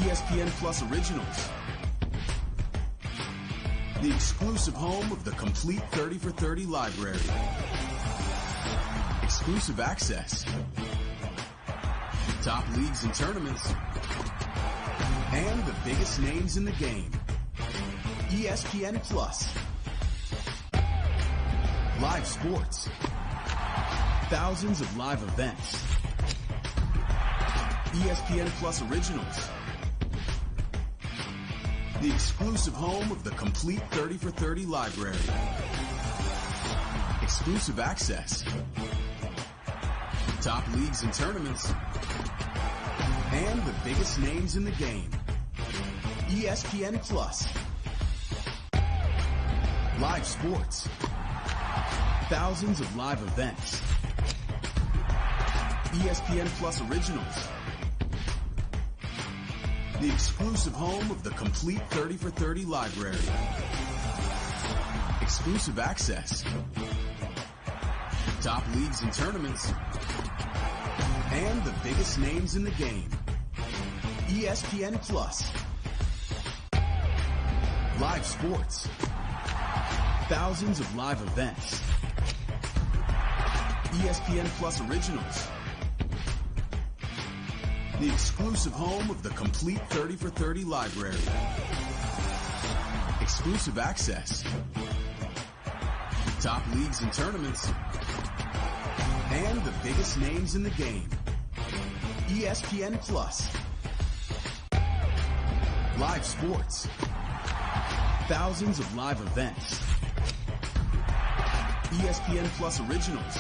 ESPN Plus Originals, the exclusive home of the complete 30 for 30 library, exclusive access, top leagues and tournaments, and the biggest names in the game. ESPN Plus. Live sports. Thousands of live events. ESPN Plus Originals. The exclusive home of the complete 30 for 30 library. Exclusive access. Top leagues and tournaments. And the biggest names in the game. ESPN Plus. Live sports. Thousands of live events. ESPN Plus Originals. The exclusive home of the complete 30 for 30 library. Exclusive access. Top leagues and tournaments. And the biggest names in the game. ESPN Plus. Live sports. Thousands of live events. ESPN Plus Originals. The exclusive home of the complete 30 for 30 library. Exclusive access. Top leagues and tournaments. And the biggest names in the game. ESPN Plus. Live sports. Thousands of live events. ESPN Plus Originals.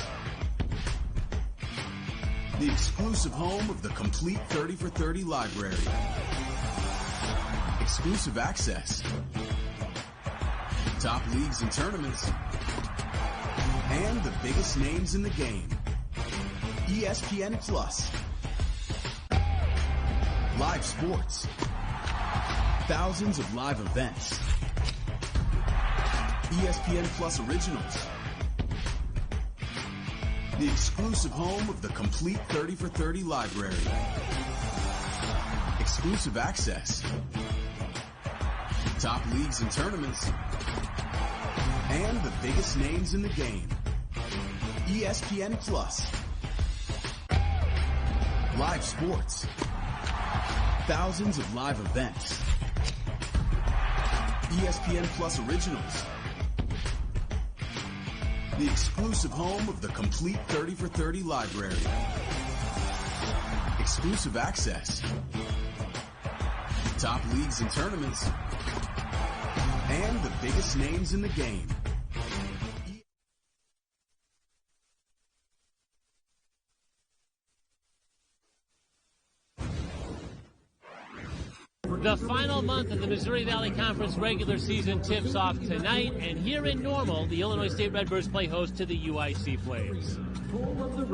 The exclusive home of the complete 30 for 30 library. Exclusive access. Top leagues and tournaments. And the biggest names in the game. ESPN Plus. Live sports. Thousands of live events. ESPN Plus Originals. The exclusive home of the complete 30 for 30 library. Exclusive access. Top leagues and tournaments. And the biggest names in the game. ESPN Plus. Live sports. Thousands of live events. ESPN Plus Originals. The exclusive home of the complete 30 for 30 library. Exclusive access. Top leagues and tournaments. And the biggest names in the game. The final month of the Missouri Valley Conference regular season tips off tonight, and here in Normal, the Illinois State Redbirds play host to the UIC Flames.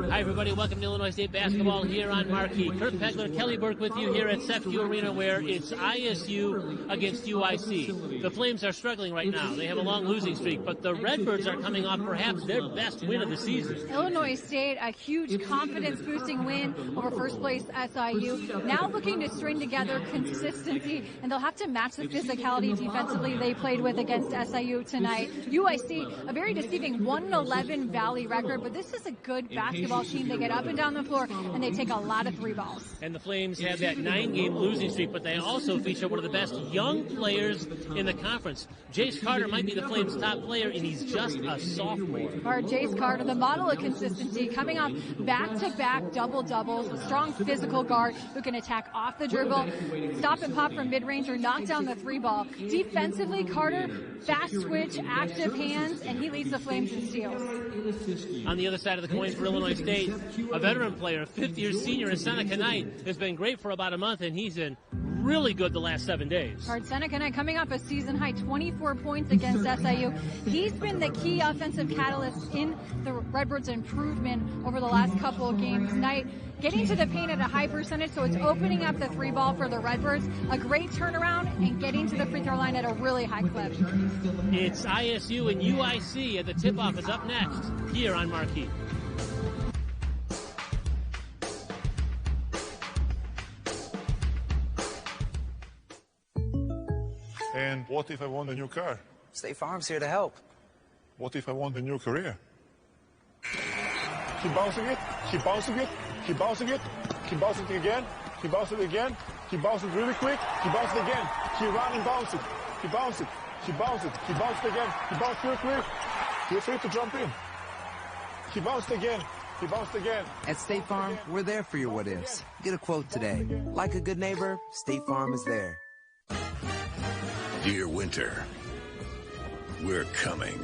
Hi, everybody. Welcome to Illinois State basketball here on Marquee. Kurt Pegler, Kelly Burke with you here at Sefco Arena, where it's ISU against UIC. The Flames are struggling right now. They have a long losing streak, but the Redbirds are coming off perhaps their best win of the season. Illinois State, a huge confidence-boosting win over first-place SIU. Now looking to string together consistency, and they'll have to match the physicality defensively they played with against SIU tonight. UIC, a very deceiving 1-11 Valley record, but this is a good basketball team. They get up and down the floor, and they take a lot of three balls. And the Flames have that 9-game losing streak, but they also feature one of the best young players in the conference. Jace Carter might be the Flames' top player, and he's just a sophomore. Or Jace Carter, the model of consistency, coming off back-to-back double-doubles, a strong physical guard who can attack off the dribble, stop and pop from mid-range, or knock down the three ball. Defensively, Carter, fast switch, active hands, and he leads the Flames in steals. On the other side of the coin for Illinois State, a veteran player, a fifth-year senior in Seneca Knight, has been great for about a month, and he's been really good the last 7 days. Seneca Knight coming off a season-high 24 points against SIU. He's been the key offensive catalyst in the Redbirds' improvement over the last couple of games. Knight getting to the paint at a high percentage, so it's opening up the three ball for the Redbirds. A great turnaround and getting to the free throw line at a really high clip. It's ISU and UIC, and the tip-off is up next here on Marquee. And what if I want a new car? State Farm's here to help. What if I want a new career? Keep bouncing it, keep bouncing it, keep bouncing it, keep bouncing it again, keep bouncing it again, keep bouncing it really quick, keep bouncing it again, keep running, bounce it, keep bounce it, keep bounce it, keep bounce it again, keep bounce real quick. Feel free to jump in. Keep bounce it again, keep bounce it again. At State Farm, we're there for your what-ifs. Get a quote today. Like a good neighbor, State Farm is there. Dear Winter, we're coming.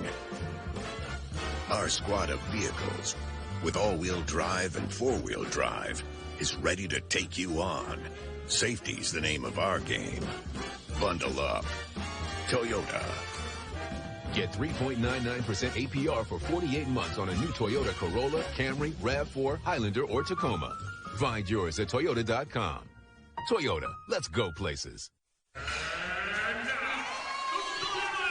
Our squad of vehicles, with all-wheel drive and four-wheel drive, is ready to take you on. Safety's the name of our game. Bundle up. Toyota. Get 3.99% APR for 48 months on a new Toyota Corolla, Camry, RAV4, Highlander, or Tacoma. Find yours at Toyota.com. Toyota, let's go places.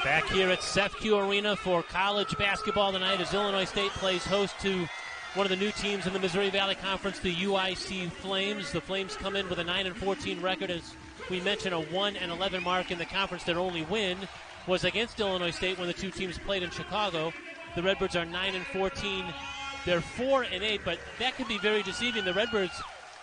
Back here at CEFCU Arena for college basketball tonight as Illinois State plays host to one of the new teams in the Missouri Valley Conference, the UIC Flames. The Flames come in with a 9-14 record. As we mentioned, a 1-11 mark in the conference. Their only win was against Illinois State when the two teams played in Chicago. The Redbirds are 9-14. They're 4-8, but that could be very deceiving. The Redbirds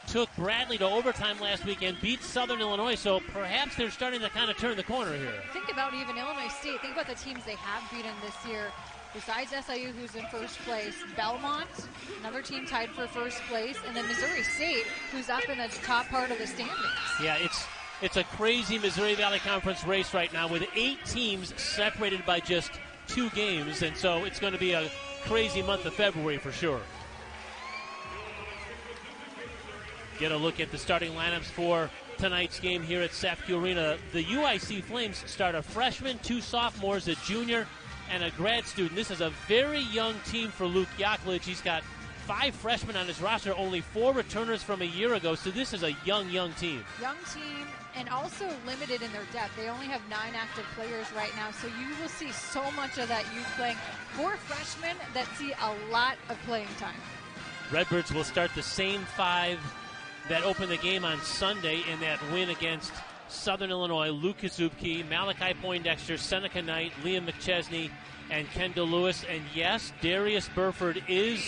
took Bradley to overtime last week and beat Southern Illinois, so perhaps they're starting to kind of turn the corner here. Think about even Illinois State. Think about the teams they have beaten this year. Besides SIU, who's in first place, Belmont, another team tied for first place, and then Missouri State, who's up in the top part of the standings. Yeah, it's a crazy Missouri Valley Conference race right now with 8 teams separated by just 2 games, and so it's going to be a crazy month of February for sure. Get a look at the starting lineups for tonight's game here at CEFCU Arena. The UIC Flames start a freshman, 2 sophomores, a junior, and a grad student. This is a very young team for Luke Yaklich. He's got 5 freshmen on his roster, only 4 returners from a year ago, so this is a young team. Young team, and also limited in their depth. They only have 9 active players right now, so you will see so much of that youth playing. 4 freshmen that see a lot of playing time. Redbirds will start the same 5 that opened the game on Sunday in that win against Southern Illinois. Lucas Zubke, Malachi Poindexter, Seneca Knight, Liam McChesney, and Kendall Lewis. And yes, Darius Burford is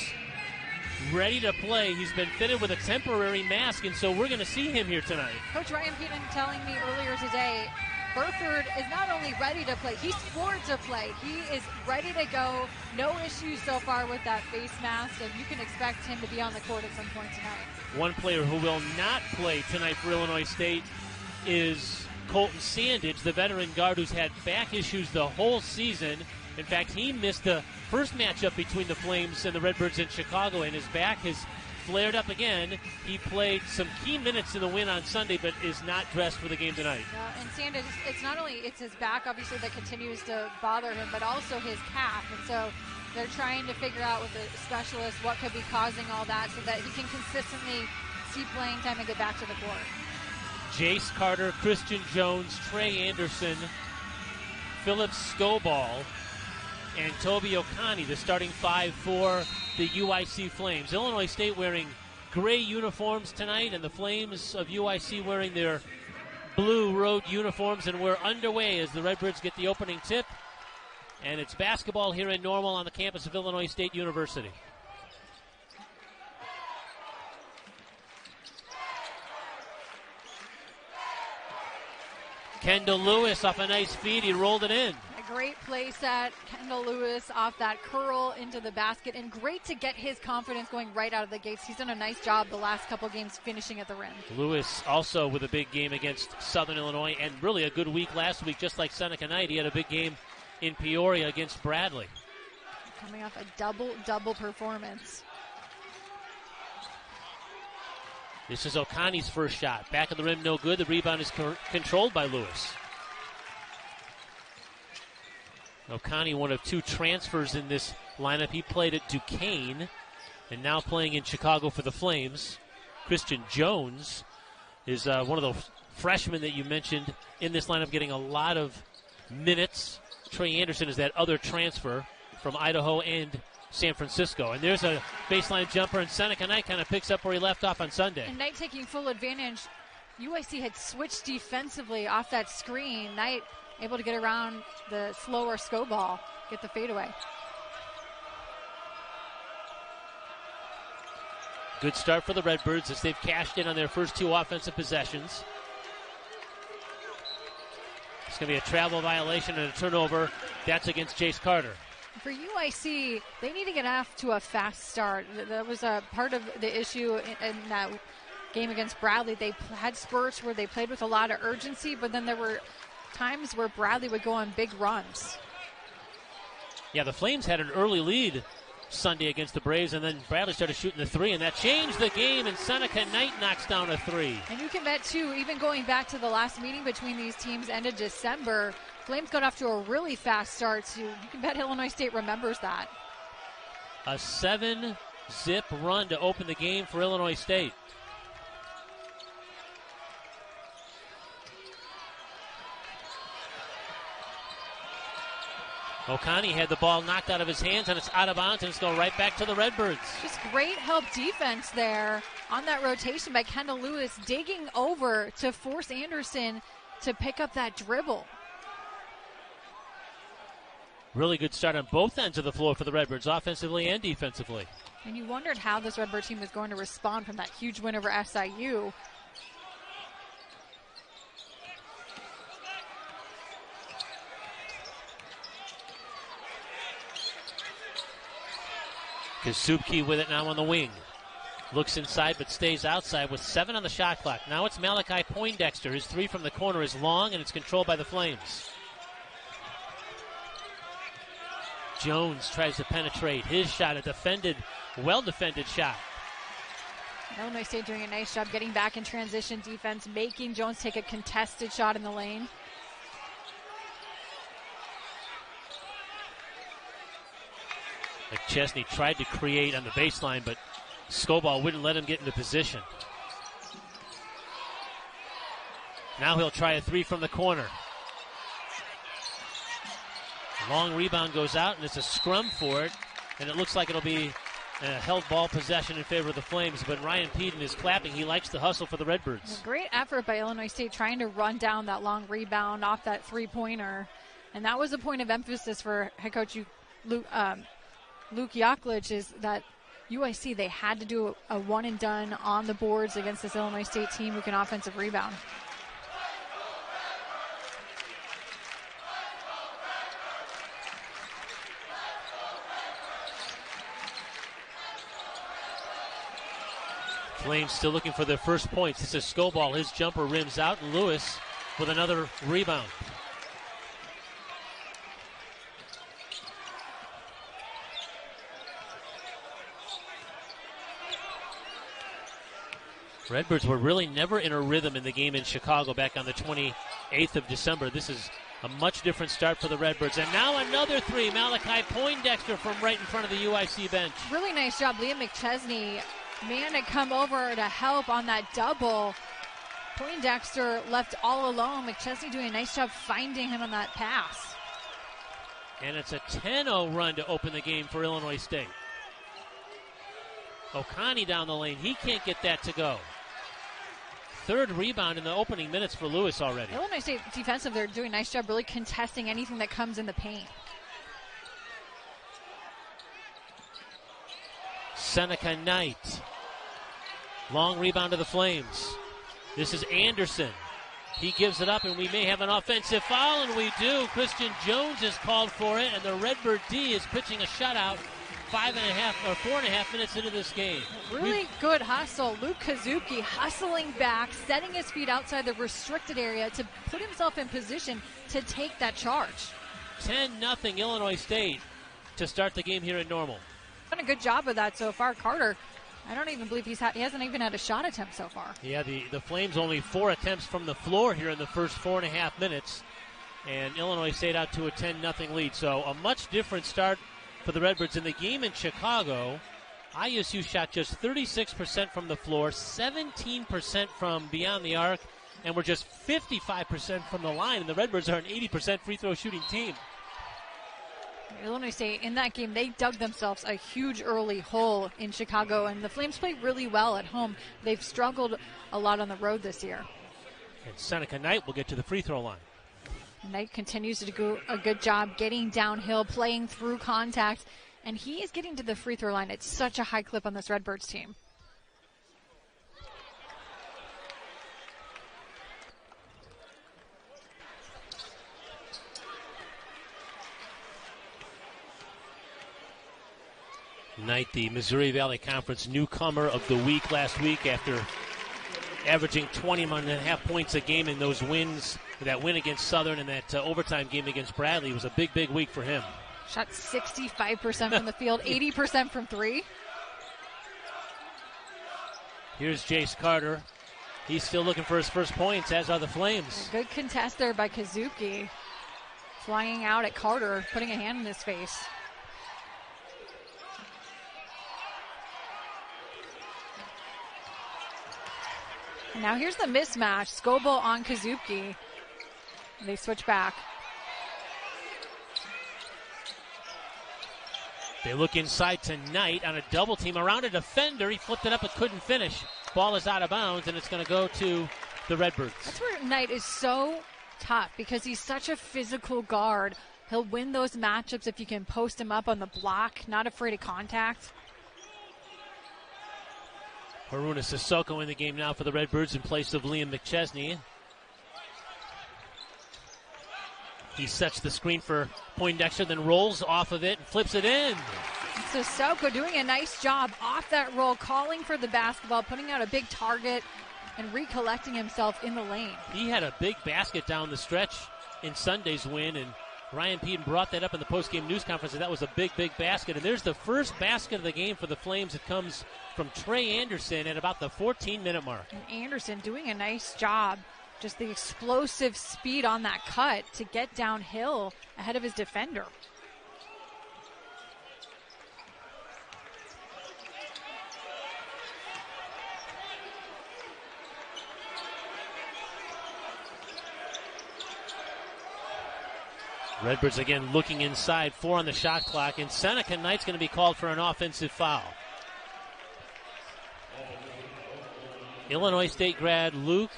ready to play. He's been fitted with a temporary mask, and so we're going to see him here tonight. Coach Ryan Peden telling me earlier today, Burford is not only ready to play, he's scored to play. He is ready to go. No issues so far with that face mask, and you can expect him to be on the court at some point tonight. One player who will not play tonight for Illinois State is Colton Sandage, the veteran guard who's had back issues the whole season. In fact, he missed the first matchup between the Flames and the Redbirds in Chicago, and his back has flared up again. He played some key minutes in the win on Sunday, but is not dressed for the game tonight. And Sandage, it's not only it's his back, obviously, that continues to bother him, but also his calf. And so they're trying to figure out with the specialist what could be causing all that so that he can consistently see playing time and get back to the court. Jace Carter, Christian Jones, Trey Anderson, Philip Scoball, and Toby Okani, the starting 5 for the UIC Flames. Illinois State wearing gray uniforms tonight, and the Flames of UIC wearing their blue road uniforms, and we're underway as the Redbirds get the opening tip. And it's basketball here in Normal on the campus of Illinois State University. Kendall Lewis off a nice feed. He rolled it in. A great play set. Kendall Lewis off that curl into the basket. And great to get his confidence going right out of the gates. He's done a nice job the last couple games finishing at the rim. Lewis also with a big game against Southern Illinois and really a good week last week, just like Seneca Knight. He had a big game in Peoria against Bradley. Coming off a double performance. This is Okani's first shot. Back of the rim, no good. The rebound is controlled by Lewis. Okani, one of 2 transfers in this lineup. He played at Duquesne and now playing in Chicago for the Flames. Christian Jones is one of the freshmen that you mentioned in this lineup, getting a lot of minutes. Trey Anderson is that other transfer from Idaho and San Francisco. And there's a baseline jumper, and Seneca Knight kind of picks up where he left off on Sunday. And Knight taking full advantage. UIC had switched defensively off that screen. Knight able to get around the slower Skobal, get the fadeaway. Good start for the Redbirds as they've cashed in on their first 2 offensive possessions. It's going to be a travel violation and a turnover. That's against Jace Carter. For UIC, they need to get off to a fast start. That was a part of the issue in that game against Bradley. They had spurts where they played with a lot of urgency, but then there were times where Bradley would go on big runs. Yeah, the Flames had an early lead Sunday against the Braves, and then Bradley started shooting the 3, and that changed the game, and Seneca Knight knocks down a 3. And you can bet, too, even going back to the last meeting between these teams end of December, Flames got off to a really fast start, so you can bet Illinois State remembers that. A 7-zip run to open the game for Illinois State. O'Connor had the ball knocked out of his hands, and it's out of bounds, and it's going right back to the Redbirds. Just great help defense there on that rotation by Kendall Lewis, digging over to force Anderson to pick up that dribble. Really good start on both ends of the floor for the Redbirds, offensively and defensively. And you wondered how this Redbird team was going to respond from that huge win over SIU. Kazubki with it now on the wing. Looks inside but stays outside with 7 on the shot clock. Now it's Malachi Poindexter. His 3 from the corner is long, and it's controlled by the Flames. Jones tries to penetrate. His shot, a well-defended shot. Illinois State doing a nice job getting back in transition defense, making Jones take a contested shot in the lane. McChesney tried to create on the baseline, but Skobal wouldn't let him get into position. Now he'll try a 3 from the corner. Long rebound goes out, and it's a scrum for it, and it looks like it'll be a held ball possession in favor of the Flames, but Ryan Peden is clapping. He likes the hustle for the Redbirds. A great effort by Illinois State trying to run down that long rebound off that three-pointer, and that was a point of emphasis for head coach Luke Yaklich, is that UIC, they had to do a one-and-done on the boards against this Illinois State team who can offensive rebound. Flames still looking for their first points. This is Skobal. His jumper rims out, and Lewis with another rebound. Redbirds were really never in a rhythm in the game in Chicago back on the 28th of December. This is a much different start for the Redbirds. And now another 3. Malachi Poindexter from right in front of the UIC bench. Really nice job. Liam McChesney, man, to come over to help on that double. Poindexter left all alone. McChesney doing a nice job finding him on that pass. And it's a 10-0 run to open the game for Illinois State. O'Connor down the lane. He can't get that to go. 3rd rebound in the opening minutes for Lewis already. Illinois State defensive, they're doing a nice job really contesting anything that comes in the paint. Seneca Knight. Long rebound to the Flames. This is Anderson. He gives it up, and we may have an offensive foul, and we do. Christian Jones is called for it, and the Redbird D is pitching a shutout 4.5 minutes into this game. Really good hustle. Luke Kazuki hustling back, setting his feet outside the restricted area to put himself in position to take that charge. 10-0 Illinois State to start the game here in Normal. Done a good job of that so far. Carter, I don't even believe he hasn't even had a shot attempt so far. Yeah, the Flames only 4 attempts from the floor here in the first 4.5 minutes, and Illinois State out to a 10-0 lead. So a much different start for the Redbirds. In the game in Chicago, ISU shot just 36% from the floor, 17% from beyond the arc, and we're just 55% from the line, and the Redbirds are an 80% free throw shooting team. Illinois State, in that game, they dug themselves a huge early hole in Chicago, and the Flames played really well at home. They've struggled a lot on the road this year. And Seneca Knight will get to the free throw line. Knight continues to do a good job getting downhill, playing through contact, and he is getting to the free throw line. It's such a high clip on this Redbirds team. Knight, the Missouri Valley Conference newcomer of the week last week after averaging 20.5 points a game in those wins, that win against Southern and that overtime game against Bradley. It was a big, big week for him. Shot 65% from the field, 80% from three. Here's Jace Carter. He's still looking for his first points, as are the Flames. A good contest there by Kazuki. Flying out at Carter, putting a hand in his face. And now here's the mismatch. Scoble on Kazuki. They switch back. They look inside tonight on a double team around a defender. He flipped it up but couldn't finish. Ball is out of bounds, and it's going to go to the Redbirds. That's where Knight is so tough because he's such a physical guard. He'll win those matchups if you can post him up on the block, not afraid of contact. Haruna Sissoko in the game now for the Redbirds in place of Liam McChesney. He sets the screen for Poindexter, then rolls off of it and flips it in. Sissoko doing a nice job off that roll, calling for the basketball, putting out a big target, and recollecting himself in the lane. He had a big basket down the stretch in Sunday's win, and Ryan Peden brought that up in the postgame news conference, and that was a big, big basket. And there's the first basket of the game for the Flames. It comes from Trey Anderson at about the 14-minute mark. And Anderson doing a nice job. Just the explosive speed on that cut to get downhill ahead of his defender. Redbirds again looking inside, 4 on the shot clock, and Seneca Knight's going to be called for an offensive foul. Illinois State grad Luke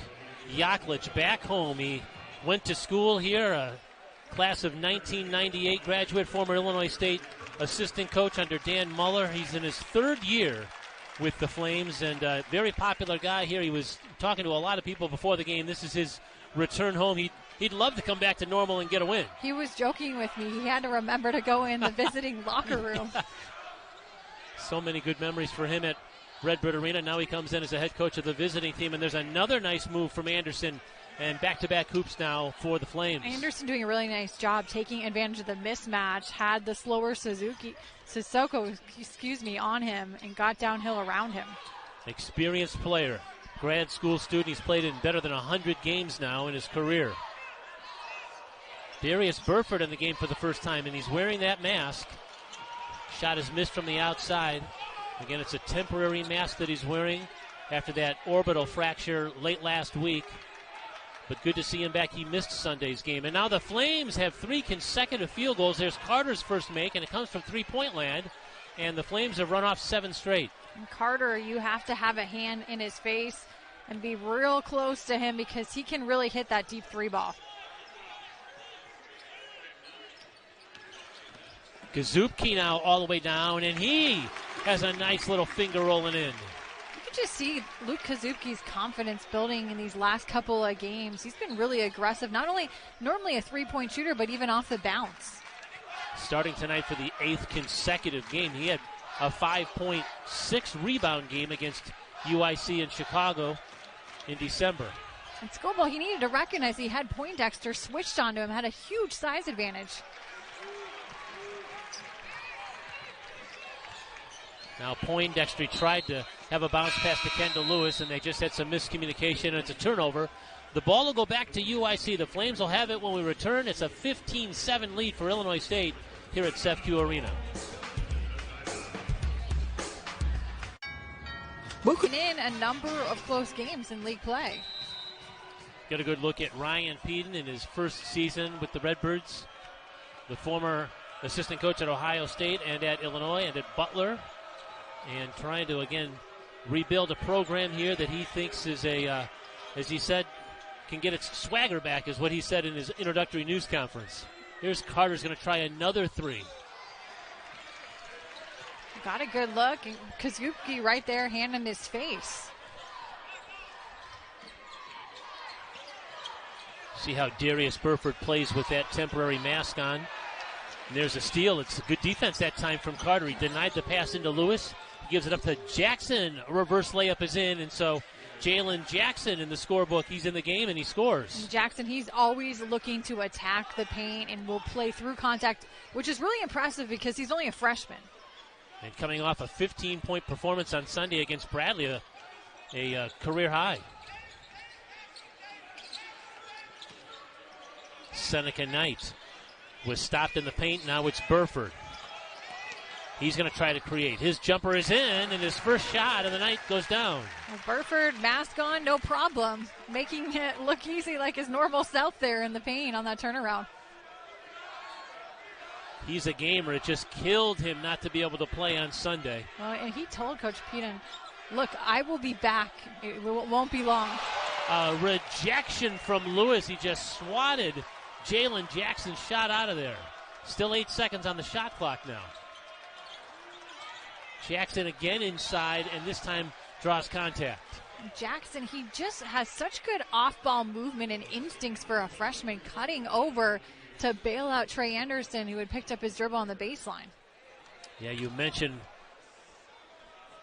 Yaklich back home. He went to school here, a class of 1998 graduate, former Illinois State assistant coach under Dan Muller. He's in his third year with the Flames and a very popular guy here. He was talking to a lot of people before the game. This is his return home. He'd love to come back to normal and get a win. He was joking with me. He had to remember to go in the visiting locker room. So many good memories for him at Redbird Arena. Now he comes in as a head coach of the visiting team, and there's another nice move from Anderson, and back-to-back hoops now for the Flames. Anderson doing a really nice job taking advantage of the mismatch, had the slower Sissoko on him, and got downhill around him. Experienced player, grad school student. He's played in better than 100 games now in his career. Darius Burford in the game for the first time, and he's wearing that mask. Shot is missed from the outside. Again, it's a temporary mask that he's wearing after that orbital fracture late last week. But good to see him back. He missed Sunday's game. And now the Flames have 3 consecutive field goals. There's Carter's first make, and it comes from three-point land. And the Flames have run off 7 straight. And Carter, you have to have a hand in his face and be real close to him because he can really hit that deep 3 ball. Gazupke now all the way down, and he has a nice little finger rolling in. You can just see Luke Kazupke's confidence building in these last couple of games. He's been really aggressive, not only normally a three-point shooter, but even off the bounce. Starting tonight for the 8th consecutive game. He had a 5.6 rebound game against UIC in Chicago in December. And Scoble, he needed to recognize he had Poindexter switched onto him, had a huge size advantage. Now Poindexter tried to have a bounce pass to Kendall Lewis, and they just had some miscommunication, and it's a turnover. The ball will go back to UIC. The Flames will have it when we return. It's a 15-7 lead for Illinois State here at CEFCU Arena. Been in a number of close games in league play. Get a good look at Ryan Peden in his first season with the Redbirds, the former assistant coach at Ohio State and at Illinois and at Butler, and trying to, again, rebuild a program here that he thinks is a, as he said, can get its swagger back, is what he said in his introductory news conference. Here's Carter's going to try another three. Got a good look, and Kazuki right there, hand in his face. See how Darius Burford plays with that temporary mask on. And there's a steal. It's a good defense that time from Carter. He denied the pass into Lewis. He gives it up to Jackson. A reverse layup is in, and so Jalen Jackson in the scorebook, he's in the game and he scores. And Jackson, he's always looking to attack the paint and will play through contact, which is really impressive because he's only a freshman. And coming off a 15-point performance on Sunday against Bradley, a career high. Seneca Knight was stopped in the paint. Now it's Burford. He's going to try to create. His jumper is in, and his first shot of the night goes down. Well, Burford, mask on, no problem. Making it look easy like his normal self there in the paint on that turnaround. He's a gamer. It just killed him not to be able to play on Sunday. Well, and he told Coach Peden, look, I will be back. It won't be long. Rejection from Lewis. He just swatted Jalen Jackson's shot out of there. Still 8 seconds on the shot clock now. Jackson again inside, and this time draws contact. Jackson, he just has such good off-ball movement and instincts for a freshman, cutting over to bail out Trey Anderson, who had picked up his dribble on the baseline. Yeah, you mentioned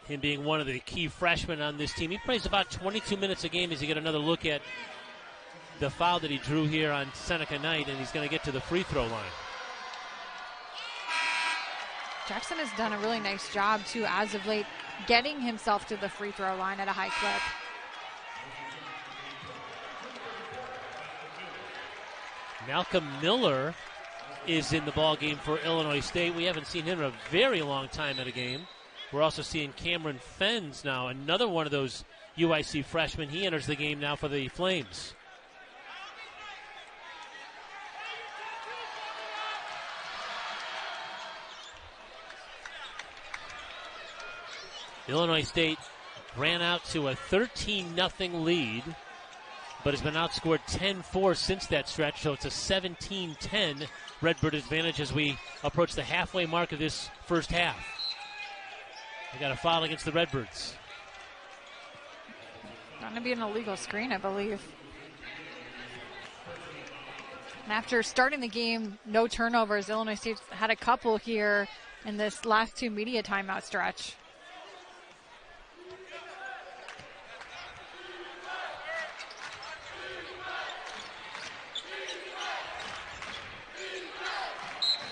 him being one of the key freshmen on this team. He plays about 22 minutes a game as you get another look at the foul that he drew here on Seneca Knight, and he's going to get to the free throw line. Jackson has done a really nice job, too, as of late, getting himself to the free throw line at a high clip. Malcolm Miller is in the ball game for Illinois State. We haven't seen him in a very long time at a game. We're also seeing Cameron Fens now, another one of those UIC freshmen. He enters the game now for the Flames. Illinois State ran out to a 13-0 lead, but has been outscored 10-4 since that stretch, so it's a 17-10 Redbird advantage as we approach the halfway mark of this first half. They got a foul against the Redbirds. Going to be an illegal screen, I believe. And after starting the game, no turnovers, Illinois State's had a couple here in this last two media timeout stretch.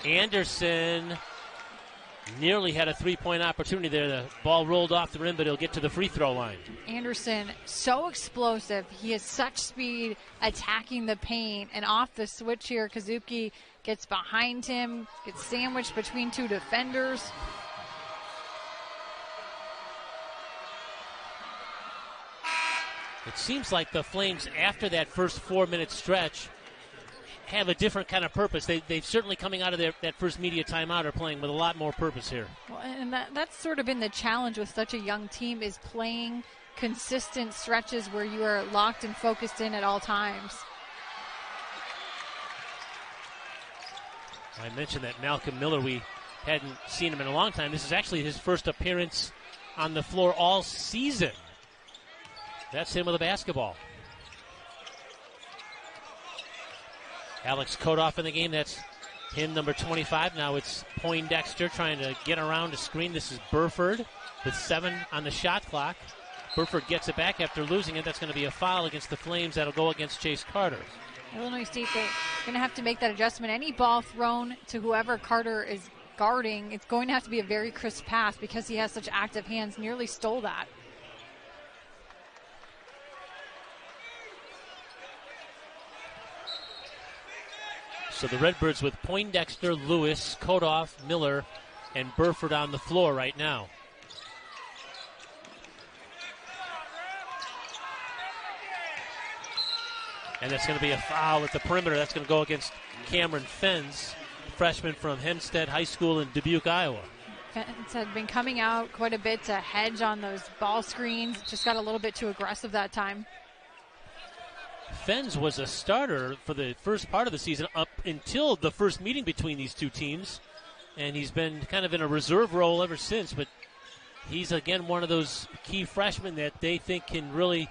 Anderson nearly had a three-point opportunity there. The ball rolled off the rim, but he'll get to the free throw line. Anderson, so explosive. He has such speed attacking the paint. And off the switch here, Kazuki gets behind him, gets sandwiched between two defenders. It seems like the Flames, after that first 4-minute stretch, have a different kind of purpose. They've certainly, coming out of that first media timeout, are playing with a lot more purpose here. Well, and that's sort of been the challenge with such a young team, is playing consistent stretches where you are locked and focused in at all times. I mentioned that Malcolm Miller, we hadn't seen him in a long time. This is actually his first appearance on the floor all season. That's him with a basketball. Alex Kodoff in the game. That's him, number 25. Now it's Poindexter trying to get around to screen. This is Burford with 7 on the shot clock. Burford gets it back after losing it. That's going to be a foul against the Flames. That'll go against Chase Carter. Illinois State, they're going to have to make that adjustment. Any ball thrown to whoever Carter is guarding, it's going to have to be a very crisp pass because he has such active hands. Nearly stole that. So the Redbirds with Poindexter, Lewis, Kodoff, Miller, and Burford on the floor right now. And that's going to be a foul at the perimeter. That's going to go against Cameron Fens, freshman from Hempstead High School in Dubuque, Iowa. Fens had been coming out quite a bit to hedge on those ball screens. Just got a little bit too aggressive that time. Fens was a starter for the first part of the season up until the first meeting between these two teams, and he's been kind of in a reserve role ever since, but he's, again, one of those key freshmen that they think can really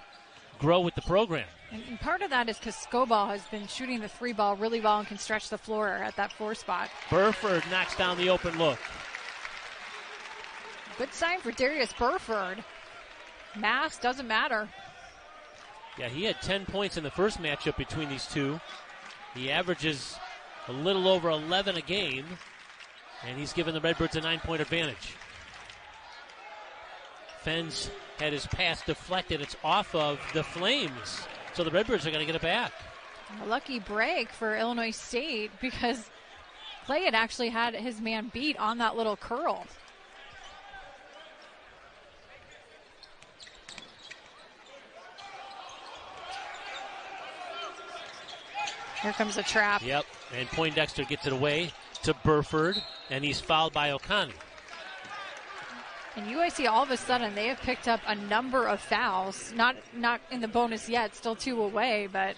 grow with the program. And part of that is because Skobal has been shooting the 3-ball really well and can stretch the floor at that 4 spot. Burford knocks down the open look. Good sign for Darius Burford. Mass doesn't matter. Yeah, he had 10 points in the first matchup between these two. He averages a little over 11 a game, and he's given the Redbirds a 9-point advantage. Fens had his pass deflected. It's off of the Flames. So the Redbirds are going to get it back. A lucky break for Illinois State because Clay had actually had his man beat on that little curl. Here comes a trap. Yep, and Poindexter gets it away to Burford, and he's fouled by O'Connor. And UIC, all of a sudden, they have picked up a number of fouls. Not in the bonus yet, still 2 away, but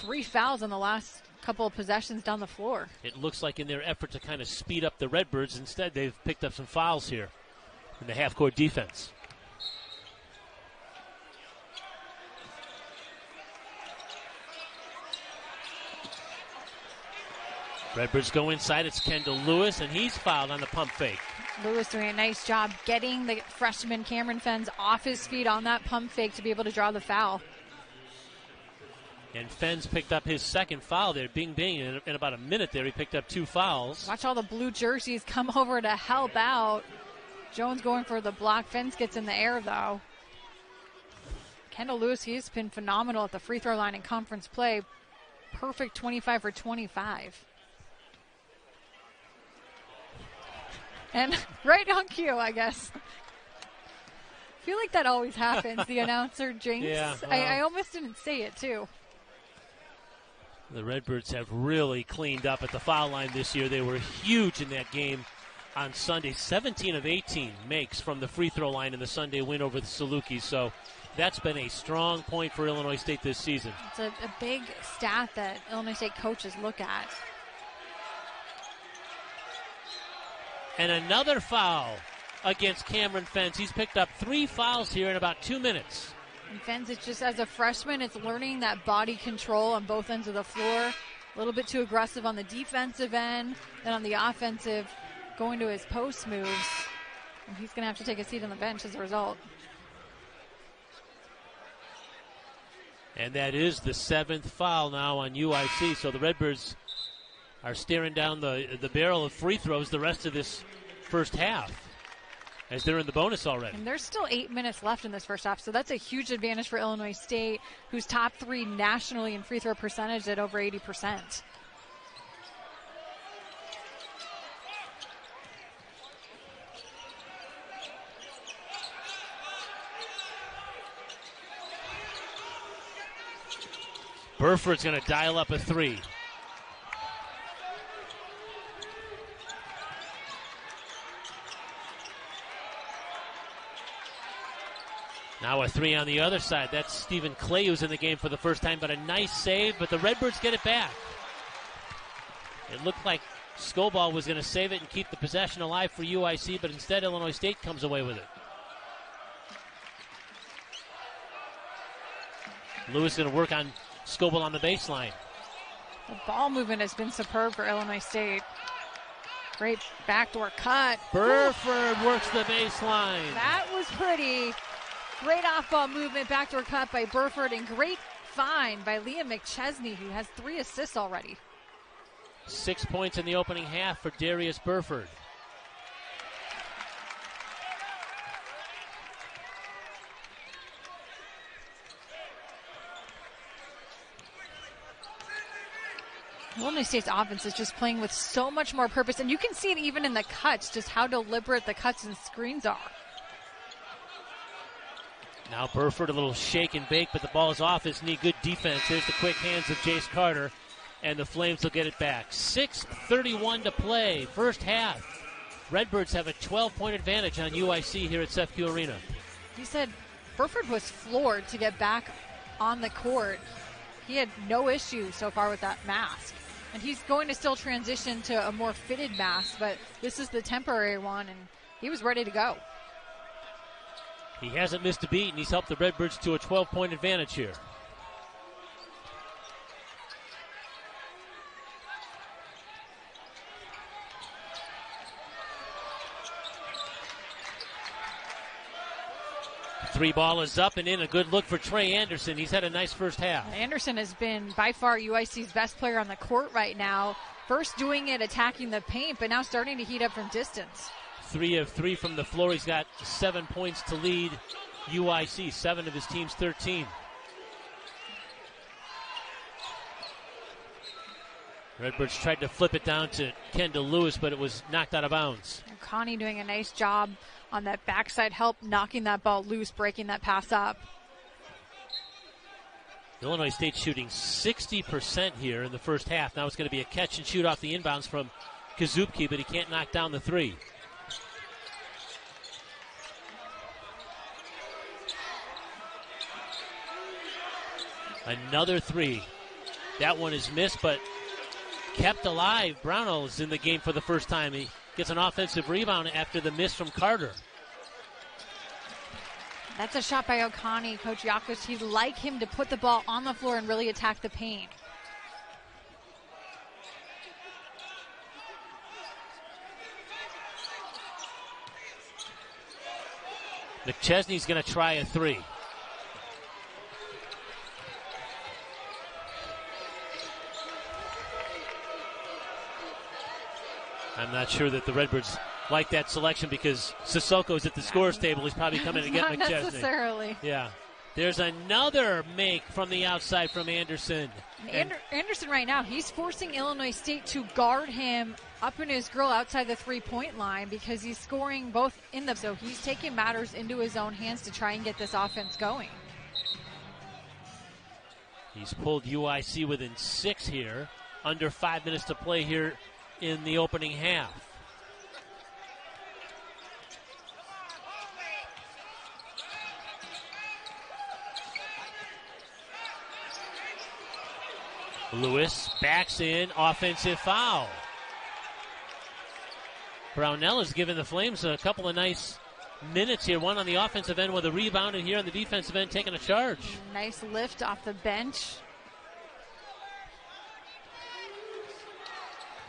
3 fouls in the last couple of possessions down the floor. It looks like in their effort to kind of speed up the Redbirds, instead they've picked up some fouls here in the half-court defense. Redbirds go inside. It's Kendall Lewis, and he's fouled on the pump fake. Lewis doing a nice job getting the freshman Cameron Fens off his feet on that pump fake to be able to draw the foul. And Fens picked up his second foul there. Bing, bing. In about a minute there, he picked up 2 fouls. Watch all the blue jerseys come over to help out. Jones going for the block. Fens gets in the air, though. Kendall Lewis, he's been phenomenal at the free throw line in conference play. Perfect 25 for 25. And right on cue, I guess. I feel like that always happens, the announcer jinx. Yeah, well, I almost didn't say it, too. The Redbirds have really cleaned up at the foul line this year. They were huge in that game on Sunday. 17 of 18 makes from the free throw line in the Sunday win over the Salukis. So that's been a strong point for Illinois State this season. It's a big stat that Illinois State coaches look at. And another foul against Cameron Fens. He's picked up 3 fouls here in about 2 minutes. And Fens, it's just as a freshman, it's learning that body control on both ends of the floor. A little bit too aggressive on the defensive end. Then on the offensive, going to his post moves. And he's going to have to take a seat on the bench as a result. And that is the 7th foul now on UIC. So the Redbirds are staring down the barrel of free throws the rest of this first half, as they're in the bonus already. And there's still 8 minutes left in this first half, so that's a huge advantage for Illinois State, who's top 3 nationally in free throw percentage at over 80%. Burford's going to dial up a 3. Now a 3 on the other side. That's Stephen Clay, who's in the game for the first time, but a nice save, but the Redbirds get it back. It looked like Skobal was going to save it and keep the possession alive for UIC, but instead Illinois State comes away with it. Lewis going to work on Skobal on the baseline. The ball movement has been superb for Illinois State. Great backdoor cut. Burford works the baseline. That was pretty. Great off-ball movement, backdoor cut by Burford, and great find by Liam McChesney, who has 3 assists already. 6 points in the opening half for Darius Burford. Illinois State's offense is just playing with so much more purpose, and you can see it even in the cuts, just how deliberate the cuts and screens are. Now Burford, a little shake and bake, but the ball is off his knee. Good defense. Here's the quick hands of Jace Carter, and the Flames will get it back. 6:31 to play, first half. Redbirds have a 12-point advantage on UIC here at CEFCU Arena. He said Burford was floored to get back on the court. he had no issue so far with that mask. And he's going to still transition to a more fitted mask, but this is the temporary one, and he was ready to go. He hasn't missed a beat, and he's helped the Redbirds to a 12-point advantage here. Three ball is up and in. A good look for Trey Anderson. He's had a nice first half. Anderson has been by far UIC's best player on the court right now. First doing it attacking the paint, but now starting to heat up from distance. 3 of 3 from the floor. He's got 7 points to lead UIC. 7 of his team's 13. Redbirds tried to flip it down to Kendall Lewis, but it was knocked out of bounds. And Connie doing a nice job on that backside help, knocking that ball loose, breaking that pass up. Illinois State shooting 60% here in the first half. Now it's going to be a catch and shoot off the inbounds from Kazupke, but he can't knock down the three. Another three. That one is missed, but kept alive. Brownell is in the game for the first time. He gets an offensive rebound after the miss from Carter. That's a shot by O'Connie. Coach Yakos, he'd like him to put the ball on the floor and really attack the paint. McChesney's going to try a three. I'm not sure that the Redbirds like that selection because Sissoko's at the scorer's table. He's probably coming to get Not McChesney. necessarily. Yeah. There's another make from the outside from Anderson. Anderson right now, he's forcing Illinois State to guard him up in his grill outside the three-point line because he's scoring both in the... So he's taking matters into his own hands to try and get this offense going. He's pulled UIC within 6 here. Under 5 minutes to play here in the opening half. Lewis backs in, offensive foul. Brownell has given the Flames a couple of nice minutes here. One on the offensive end with a rebound, and here on the defensive end taking a charge. Nice lift off the bench.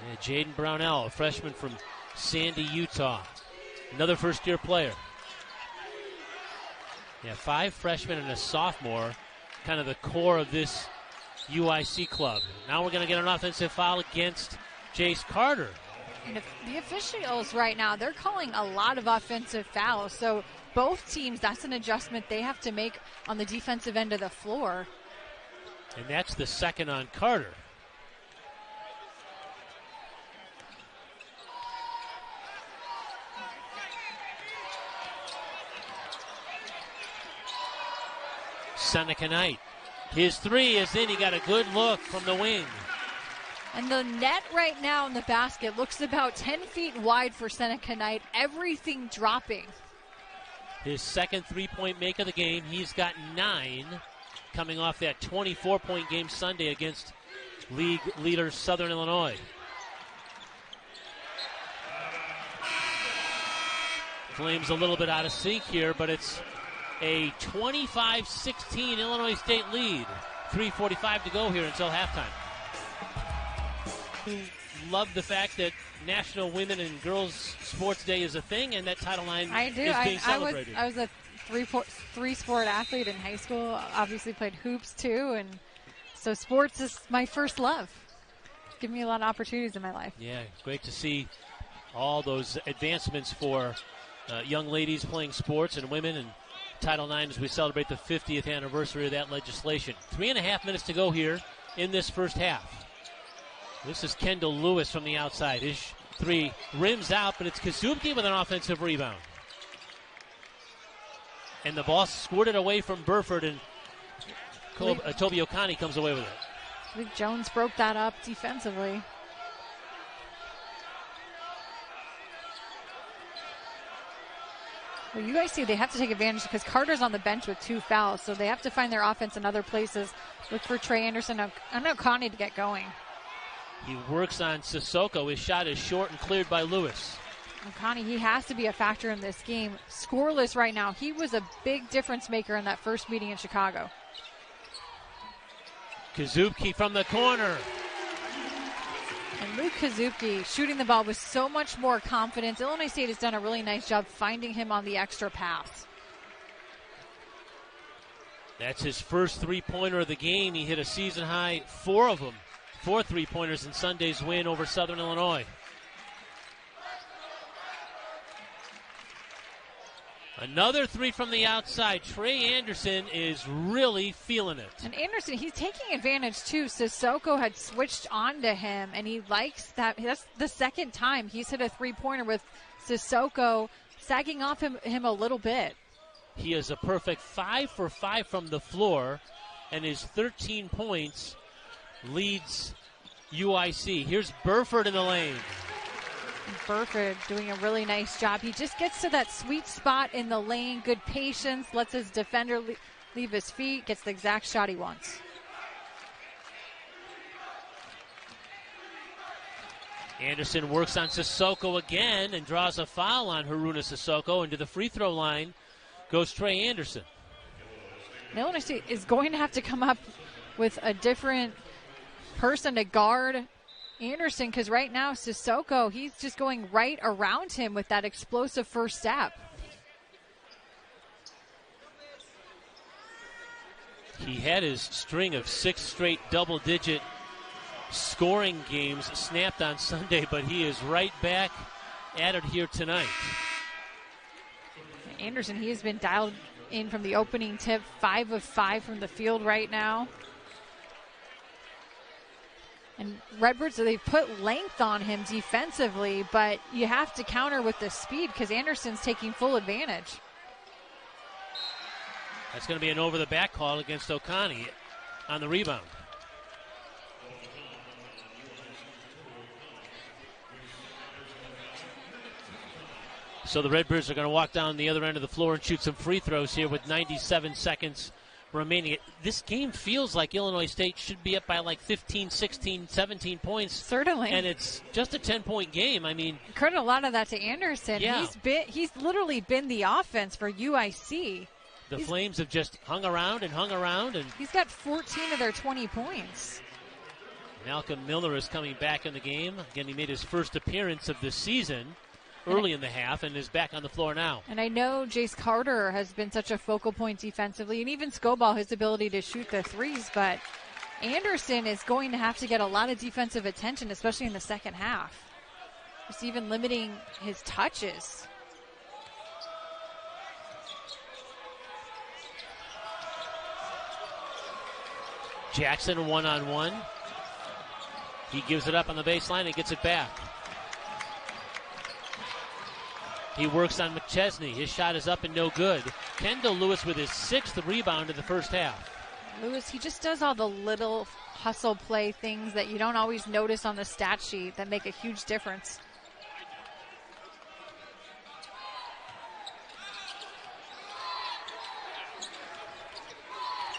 Yeah, Jaden Brownell, a freshman from Sandy, Utah. Another first-year player. Yeah, 5 freshmen and a sophomore, kind of the core of this UIC club. Now we're going to get an offensive foul against Jace Carter. And the officials right now, they're calling a lot of offensive fouls. So both teams, that's an adjustment they have to make on the defensive end of the floor. And that's the second on Carter. Seneca Knight. His three is in. He got a good look from the wing. And the net right now in the basket looks about 10 feet wide for Seneca Knight. Everything dropping. His second three-point make of the game. He's got 9 coming off that 24-point game Sunday against league leader Southern Illinois. Flames a little bit out of sync here, but it's a 25-16 Illinois State lead. 3:45 to go here until halftime. Love the fact that National Women and Girls Sports Day is a thing, and that Title IX I do. is being celebrated. I was a three-sport athlete in high school. Obviously played hoops too, and so sports is my first love. Give me a lot of opportunities in my life. Yeah, great to see all those advancements for young ladies playing sports and women, and Title IX as we celebrate the 50th anniversary of that legislation. 3.5 minutes to go here in this first half. This is Kendall Lewis from the outside. His three rims out, but it's Kazupke with an offensive rebound. And the ball squirted away from Burford, and Toby O'Connie comes away with it. I believe Jones broke that up defensively. Well, you guys see they have to take advantage because Carter's on the bench with 2 fouls, so they have to find their offense in other places. Look for Trey Anderson and O'Connie to get going. He works on Sissoko. His shot is short and cleared by Lewis. O'Connie, he has to be a factor in this game. Scoreless right now. He was a big difference maker in that first meeting in Chicago. Kazubki from the corner. And Luke Kazubki shooting the ball with so much more confidence. Illinois State has done a really nice job finding him on the extra pass. That's his first three-pointer of the game. He hit a season-high 4 of them. 4 three-pointers in Sunday's win over Southern Illinois. Another 3 from the outside. Trey Anderson is really feeling it. And Anderson, he's taking advantage too. Sissoko had switched on to him, and he likes that. That's the second time he's hit a three-pointer with Sissoko sagging off him a little bit. He is a perfect 5 for 5 from the floor, and his 13 points leads UIC. Here's Burford in the lane. Burford doing a really nice job. He just gets to that sweet spot in the lane, good patience, lets his defender leave his feet, gets the exact shot he wants. Anderson works on Sissoko again and draws a foul on Haruna Sissoko. And to the free throw line goes Trey Anderson. Illinois State is going to have to come up with a different person to guard Anderson, because right now Sissoko, he's just going right around him with that explosive first step. He had his string of 6 straight double-digit scoring games snapped on Sunday, but he is right back at it here tonight. Anderson, he has been dialed in from the opening tip, 5 of 5 from the field right now. And Redbirds, they put length on him defensively, but you have to counter with the speed because Anderson's taking full advantage. That's going to be an over-the-back call against O'Connie on the rebound. So the Redbirds are going to walk down the other end of the floor and shoot some free throws here with 97 seconds remaining. This game feels like Illinois State should be up by like 15, 16, 17 points. Certainly. And it's just a 10-point game. I mean, credit a lot of that to Anderson. Yeah. He's literally been the offense for UIC. The Flames have just hung around. And he's got 14 of their 20 points. Malcolm Miller is coming back in the game. Again, he made his first appearance of the season early in the half and is back on the floor now. And I know Jace Carter has been such a focal point defensively, and even Scoball, his ability to shoot the threes, but Anderson is going to have to get a lot of defensive attention, especially in the second half. Just even limiting his touches. Jackson one-on-one. He gives it up on the baseline and gets it back. He works on McChesney. His shot is up and no good. Kendall Lewis with his 6th rebound in the first half. Lewis, he just does all the little hustle play things that you don't always notice on the stat sheet that make a huge difference.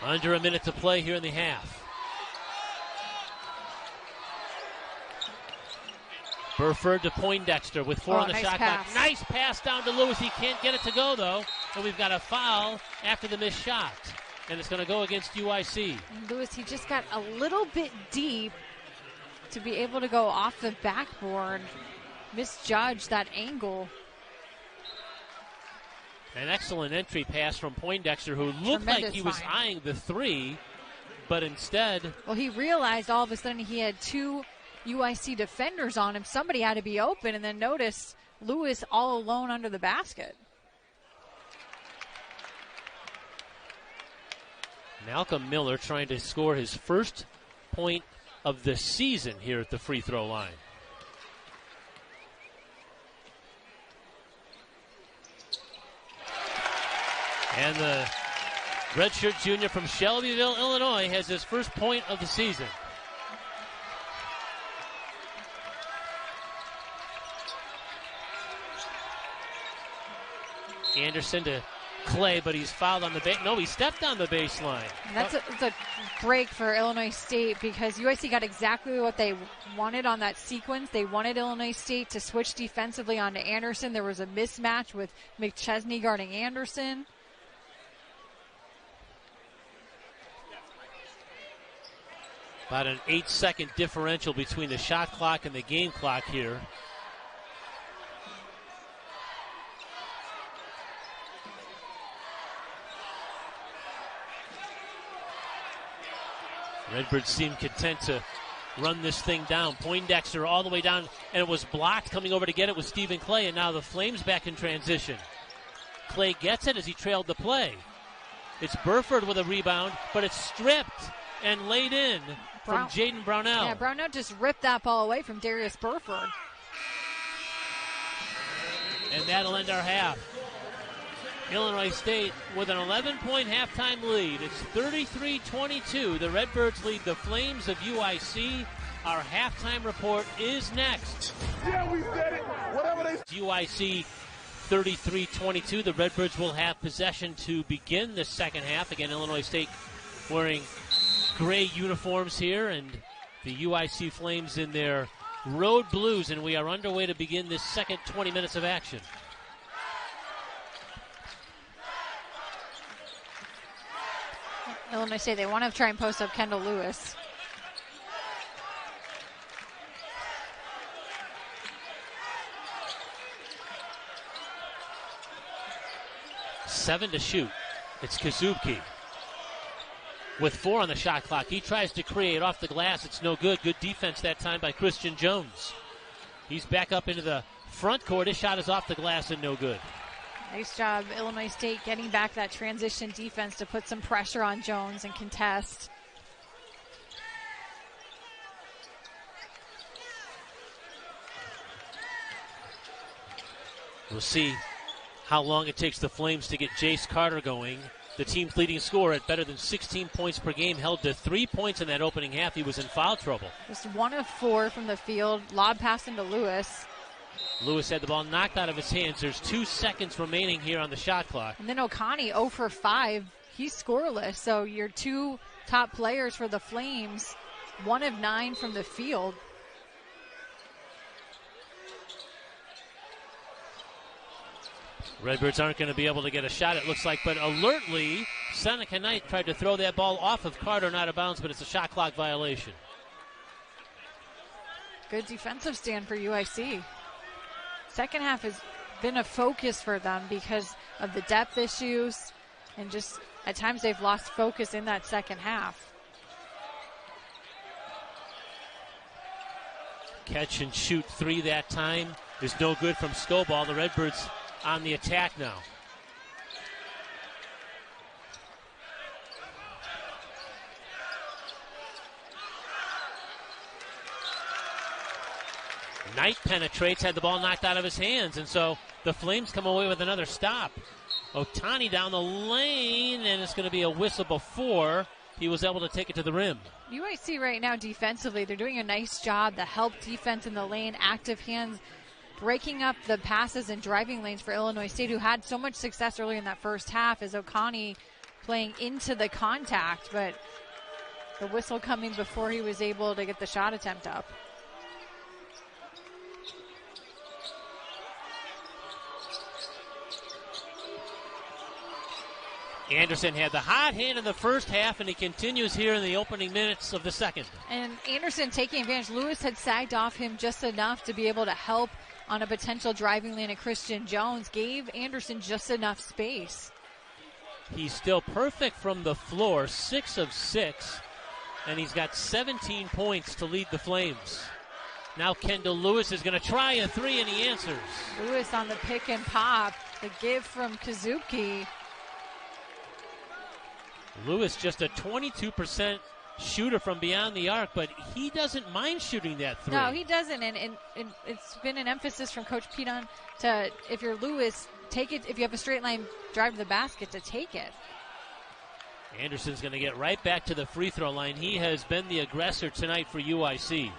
Under a minute to play here in the half. Burford to Poindexter with 4 on the nice shot pass. clock. Nice pass down to Lewis. He can't get it to go, though. And we've got a foul after the missed shot. And it's going to go against UIC. And Lewis, he just got a little bit deep to be able to go off the backboard. Misjudged that angle. An excellent entry pass from Poindexter, who looked like he was eyeing the 3, but instead... Well, he realized all of a sudden he had 2 UIC defenders on him. Somebody had to be open, and then notice Lewis all alone under the basket. Malcolm Miller trying to score his first point of the season here at the free throw line. And the redshirt junior from Shelbyville, Illinois, has his first point of the season. Anderson to Clay, but he's fouled on the base. No, he stepped on the baseline. That's a break for Illinois State because UIC got exactly what they wanted on that sequence. They wanted Illinois State to switch defensively onto Anderson. There was a mismatch with McChesney guarding Anderson. About an 8-second differential between the shot clock and the game clock here. Redbirds seem content to run this thing down. Poindexter all the way down, and it was blocked. Coming over to get it was Stephen Clay, and now the Flames back in transition. Clay gets it as he trailed the play. It's Burford with a rebound, but it's stripped and laid in from Jaden Brownell. Yeah, Brownell just ripped that ball away from Darius Burford. And that'll end our half. Illinois State with an 11-point halftime lead. It's 33-22. The Redbirds lead the Flames of UIC. Our halftime report is next. Yeah, we said it. Whatever they UIC 33-22. The Redbirds will have possession to begin the second half. Again, Illinois State wearing gray uniforms here, and the UIC Flames in their road blues, and we are underway to begin this second 20 minutes of action. Illinois State, they want to try and post up Kendall Lewis. Seven to shoot. It's Kazubki with 4 on the shot clock. He tries to create off the glass. It's no good. Good defense that time by Christian Jones. He's back up into the front court. His shot is off the glass and no good. Nice job, Illinois State, getting back that transition defense to put some pressure on Jones and contest. We'll see how long it takes the Flames to get Jace Carter going. The team's leading scorer at better than 16 points per game, held to 3 points in that opening half. He was in foul trouble. Just 1 of 4 from the field. Lob pass into Lewis. Lewis had the ball knocked out of his hands. There's 2 seconds remaining here on the shot clock. And then Okani 0 for 5. He's scoreless. So your 2 top players for the Flames, 1 of 9 from the field. Redbirds aren't going to be able to get a shot, it looks like, but alertly, Seneca Knight tried to throw that ball off of Carter and out of bounds, but it's a shot clock violation. Good defensive stand for UIC. Second half has been a focus for them because of the depth issues, and just at times they've lost focus in that second half. Catch and shoot 3 that time is no good from Scoball. The Redbirds on the attack now. Knight penetrates, had the ball knocked out of his hands, and so the Flames come away with another stop. Otani down the lane, and it's going to be a whistle before he was able to take it to the rim. UIC right now defensively, they're doing a nice job. The help defense in the lane, active hands, breaking up the passes and driving lanes for Illinois State, who had so much success early in that first half, is Okani playing into the contact, but the whistle coming before he was able to get the shot attempt up. Anderson had the hot hand in the first half, and he continues here in the opening minutes of the second. And Anderson taking advantage. Lewis had sagged off him just enough to be able to help on a potential driving lane of Christian Jones. Gave Anderson just enough space. He's still perfect from the floor, 6 of 6, and he's got 17 points to lead the Flames. Now Kendall Lewis is going to try a 3, and he answers. Lewis on the pick and pop. The give from Kazubki. Lewis just a 22% shooter from beyond the arc, but he doesn't mind shooting that 3. No, he doesn't, and it's been an emphasis from Coach Pedon to, if you're Lewis, take it, if you have a straight line drive to the basket, to take it. Anderson's going to get right back to the free throw line. He has been the aggressor tonight for UIC.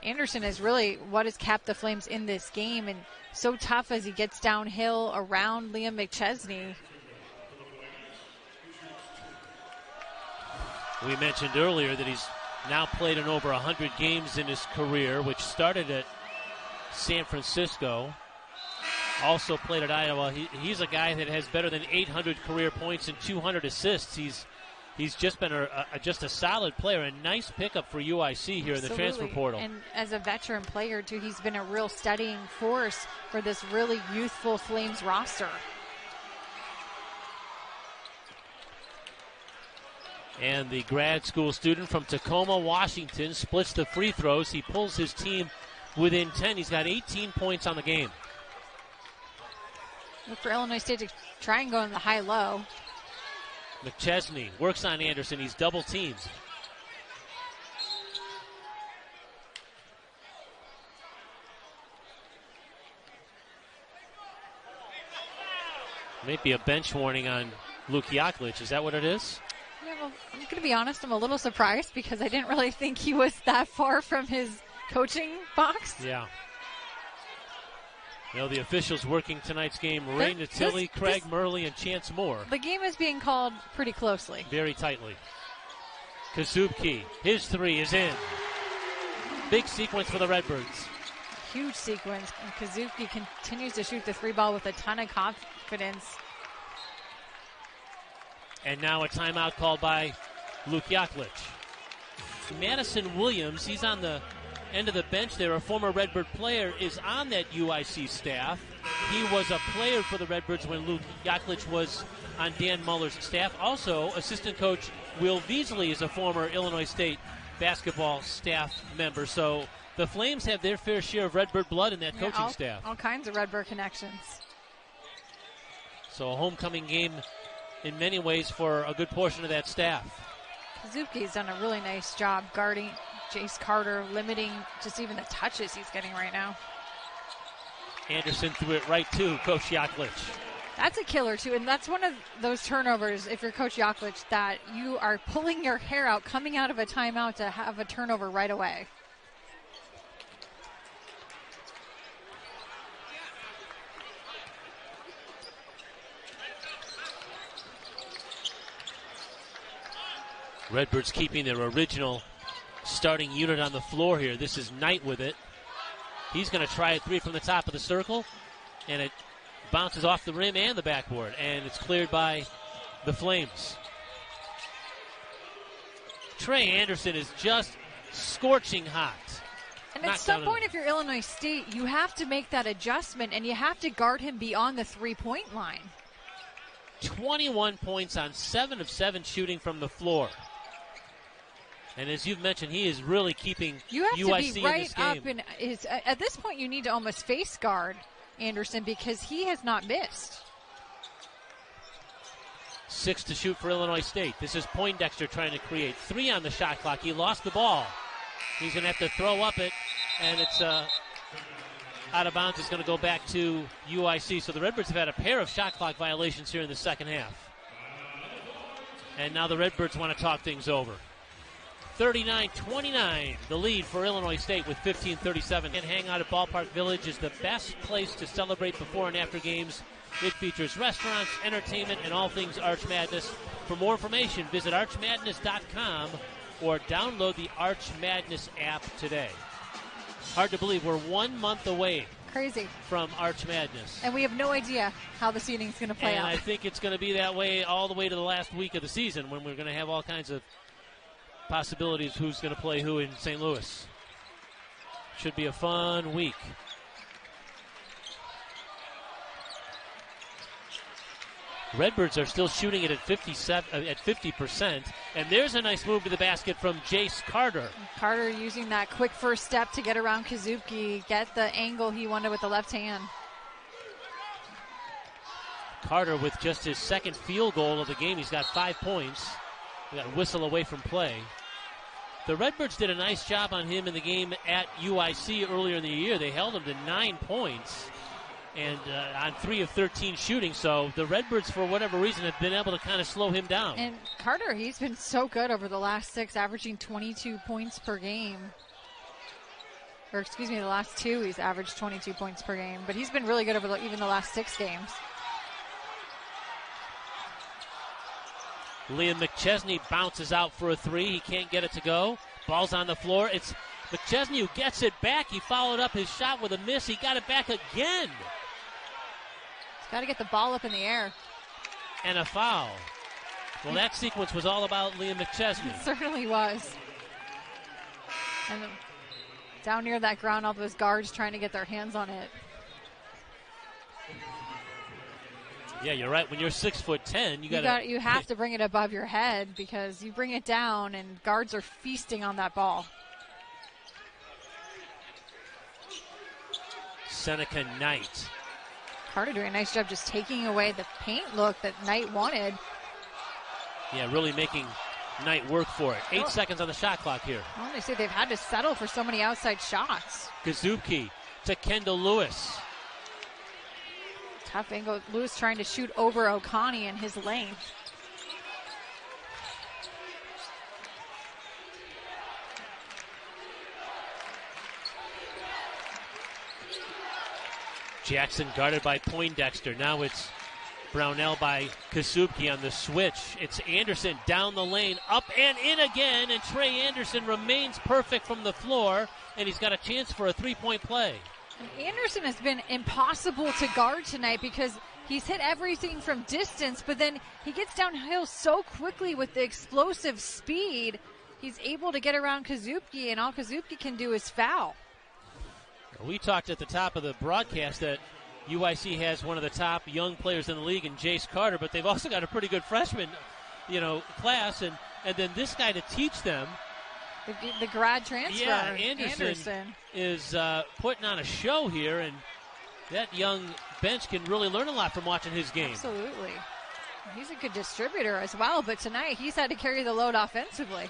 Anderson is really what has kept the Flames in this game, and so tough as he gets downhill around Liam McChesney. We mentioned earlier that he's now played in over 100 games in his career, which started at San Francisco. Also played at Iowa. He's a guy that has better than 800 career points and 200 assists. He's just been just a solid player. A nice pickup for UIC here in the transfer portal. And as a veteran player, too, he's been a real steadying force for this really youthful Flames roster. And the grad school student from Tacoma, Washington, splits the free throws. He pulls his team within 10. He's got 18 points on the game. Look for Illinois State to try and go in the high-low. McChesney works on Anderson. He's double teamed. Maybe a bench warning on Luke Yaklich. Is that what it is? Yeah, well, I'm going to be honest. I'm a little surprised because I didn't really think he was that far from his coaching box. Yeah. You know, the officials working tonight's game, Ray Natilli, Craig Murley, and Chance Moore. The game is being called pretty closely. Very tightly. Kazubki, his three is in. Big sequence for the Redbirds. Huge sequence. And Kazubki continues to shoot the three ball with a ton of confidence. And now a timeout called by Luke Yaklich. Madison Williams, he's on the end of the bench there. A former Redbird player is on that UIC staff. He was a player for the Redbirds when Luke Yaklich was on Dan Muller's staff. Also, assistant coach Will Veasley is a former Illinois State basketball staff member. So the Flames have their fair share of Redbird blood in that coaching staff. All kinds of Redbird connections. So a homecoming game in many ways for a good portion of that staff. Kazubki's done a really nice job guarding Jace Carter, limiting just even the touches he's getting right now. Anderson threw it right to Coach Yaklich. That's a killer, too, and that's one of those turnovers, if you're Coach Yaklich, that you are pulling your hair out, coming out of a timeout to have a turnover right away. Redbirds keeping their original starting unit on the floor here. This is Knight with it. He's going to try a three from the top of the circle, and it bounces off the rim and the backboard, and it's cleared by the Flames. Trey Anderson is just scorching hot. And at some point, if you're Illinois State, you have to make that adjustment, and you have to guard him beyond the three-point line. 21 points on 7 of 7 shooting from the floor. And as you've mentioned, he is really keeping UIC in this game. You have to be right up in his, at this point, you need to almost face guard Anderson because he has not missed. 6 to shoot for Illinois State. This is Poindexter trying to create 3 on the shot clock. He lost the ball. He's going to have to throw up it, and it's out of bounds. It's going to go back to UIC. So the Redbirds have had a pair of shot clock violations here in the second half. And now the Redbirds want to talk things over. 39-29, the lead for Illinois State with 15:37. And hang out at Ballpark Village is the best place to celebrate before and after games. It features restaurants, entertainment, and all things Arch Madness. For more information, visit archmadness.com or download the Arch Madness app today. Hard to believe we're 1 month away. Crazy. From Arch Madness. And we have no idea how the seeding's going to play out. And I think it's going to be that way all the way to the last week of the season when we're going to have all kinds of possibilities who's going to play who in St. Louis. Should be a fun week. Redbirds are still shooting it at 50%, and there's a nice move to the basket from Jace Carter. Carter using that quick first step to get around Kazubki, get the angle he wanted with the left hand. Carter with just his second field goal of the game. He's got 5 points. We got a whistle away from play. The Redbirds did a nice job on him in the game at UIC earlier in the year. They held him to 9 points and on 3 of 13 shooting. So the Redbirds, for whatever reason, have been able to kind of slow him down. And Carter, he's been so good over the last 6, averaging 22 points per game. the last 2, he's averaged 22 points per game. But he's been really good over even the last 6 games. Liam McChesney bounces out for a 3. He can't get it to go. Ball's on the floor. It's McChesney who gets it back. He followed up his shot with a miss. He got it back again. He's got to get the ball up in the air. And a foul. Well, that sequence was all about Liam McChesney. It certainly was. And down near that ground, all those guards trying to get their hands on it. Yeah, you're right. When you're 6'10", you have to bring it above your head because you bring it down and guards are feasting on that ball. Seneca Knight. Carter doing a nice job just taking away the paint look that Knight wanted. Yeah, really making Knight work for it. 8 seconds on the shot clock here. Well, they say they've had to settle for so many outside shots. Gazubke to Kendall Lewis. Tough angle. Lewis trying to shoot over Okani in his length. Jackson guarded by Poindexter. Now it's Brownell by Kasubke on the switch. It's Anderson down the lane, up and in again, and Trey Anderson remains perfect from the floor, and he's got a chance for a 3-point play. And Anderson has been impossible to guard tonight because he's hit everything from distance, but then he gets downhill so quickly with the explosive speed. He's able to get around Kasubke, and all Kasubke can do is foul. We talked at the top of the broadcast that UIC has one of the top young players in the league in Jace Carter, but they've also got a pretty good freshman, class, and then this guy to teach them. The grad transfer. Yeah, Anderson. Is putting on a show here, and that young bench can really learn a lot from watching his game. Absolutely. He's a good distributor as well, but tonight he's had to carry the load offensively.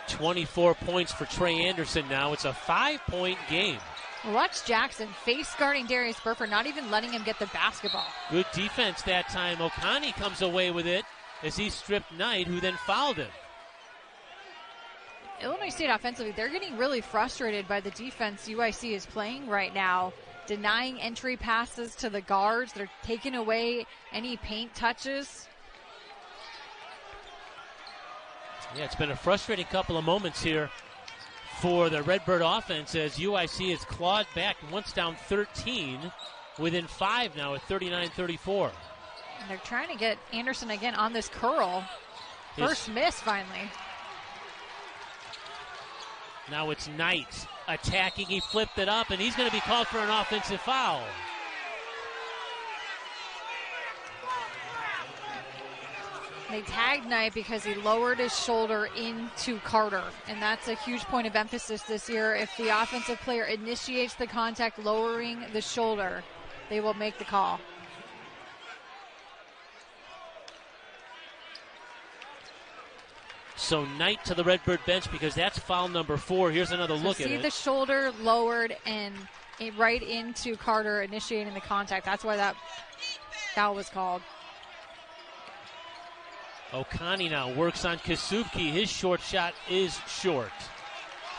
.24 points for Trey Anderson now. It's a 5-point game. Watch Jackson face guarding Darius Burford, not even letting him get the basketball. Good defense that time. Okani comes away with it as he stripped Knight, who then fouled him. Illinois State offensively, they're getting really frustrated by the defense UIC is playing right now, denying entry passes to the guards. They're taking away any paint touches. Yeah, it's been a frustrating couple of moments here for the Redbird offense as UIC has clawed back once down 13, within 5 now at 39-34. And they're trying to get Anderson again on this curl. First miss finally. Now it's Knight attacking. He flipped it up, and he's going to be called for an offensive foul. They tagged Knight because he lowered his shoulder into Carter, and that's a huge point of emphasis this year. If the offensive player initiates the contact lowering the shoulder, they will make the call. So Knight to the Redbird bench because that's foul number 4. Here's another look at it. See the shoulder lowered and right into Carter initiating the contact. That's why that foul was called. Okani now works on Kasubke. His short shot is short.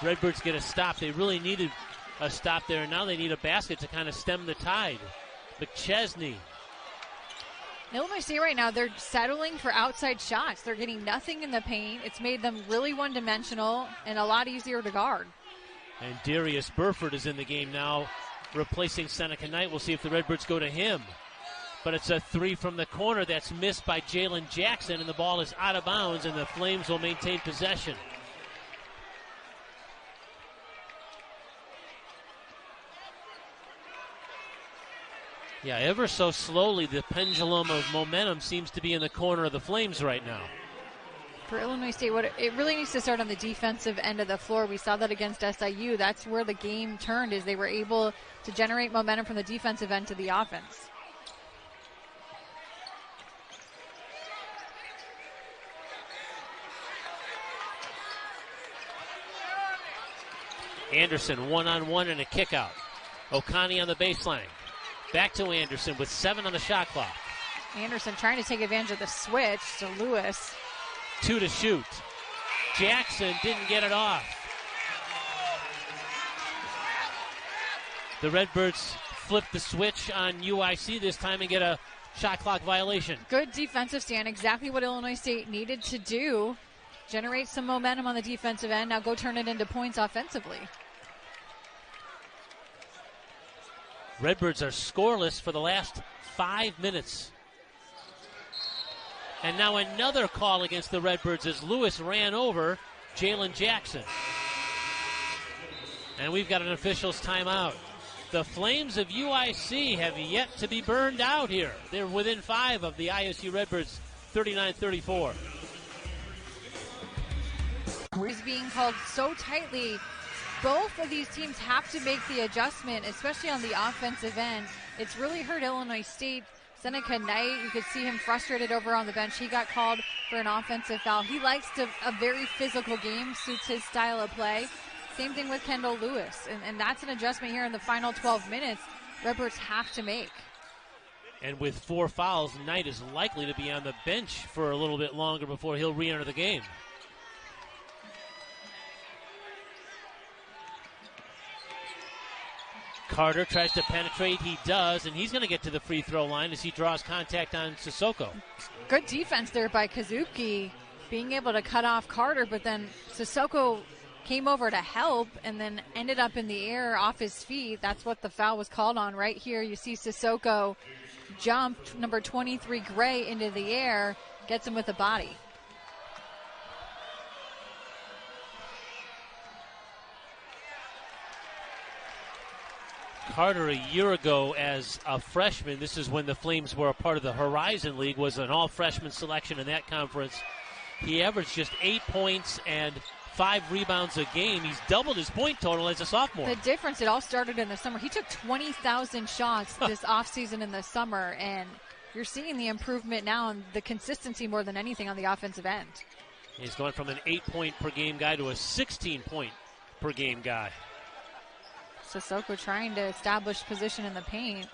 Redbirds get a stop. They really needed a stop there, and now they need a basket to kind of stem the tide. McChesney. Illinois State right now, they're settling for outside shots. They're getting nothing in the paint. It's made them really one-dimensional and a lot easier to guard. And Darius Burford is in the game now, replacing Seneca Knight. We'll see if the Redbirds go to him. But it's a 3 from the corner that's missed by Jalen Jackson, and the ball is out of bounds, and the Flames will maintain possession. Yeah, ever so slowly, the pendulum of momentum seems to be in the corner of the Flames right now. For Illinois State, it really needs to start on the defensive end of the floor. We saw that against SIU. That's where the game turned, is they were able to generate momentum from the defensive end to the offense. Anderson one-on-one and a kick out. Okani on the baseline. Back to Anderson with 7 on the shot clock. Anderson trying to take advantage of the switch to Lewis. 2 to shoot. Jackson didn't get it off. The Redbirds flip the switch on UIC this time and get a shot clock violation. Good defensive stand, exactly what Illinois State needed to do. Generate some momentum on the defensive end. Now go turn it into points offensively. Redbirds are scoreless for the last 5 minutes. And now another call against the Redbirds as Lewis ran over Jalen Jackson. And we've got an official's timeout. The Flames of UIC have yet to be burned out here. They're within 5 of the ISU Redbirds, 39-34. Is being called so tightly. Both of these teams have to make the adjustment, especially on the offensive end. It's really hurt Illinois State. Seneca Knight, you could see him frustrated over on the bench. He got called for an offensive foul. He likes a very physical game, suits his style of play. Same thing with Kendall Lewis. And that's an adjustment here in the final 12 minutes Redbirds have to make. And with 4 fouls, Knight is likely to be on the bench for a little bit longer before he'll re-enter the game. Carter tries to penetrate. He does, and he's going to get to the free throw line as he draws contact on Sissoko. Good defense there by Kazuki, being able to cut off Carter, but then Sissoko came over to help and then ended up in the air off his feet. That's what the foul was called on right here. You see Sissoko jump number 23 Gray into the air, gets him with a body. Carter, a year ago as a freshman, this is when the Flames were a part of the Horizon League, was an all-freshman selection in that conference. He averaged just 8 points and 5 rebounds a game. He's doubled his point total as a sophomore. The difference, it all started in the summer. He took 20,000 shots this offseason in the summer, and you're seeing the improvement now and the consistency more than anything on the offensive end. He's going from an 8-point per game guy to a 16-point per game guy. Sissoko trying to establish position in the paint.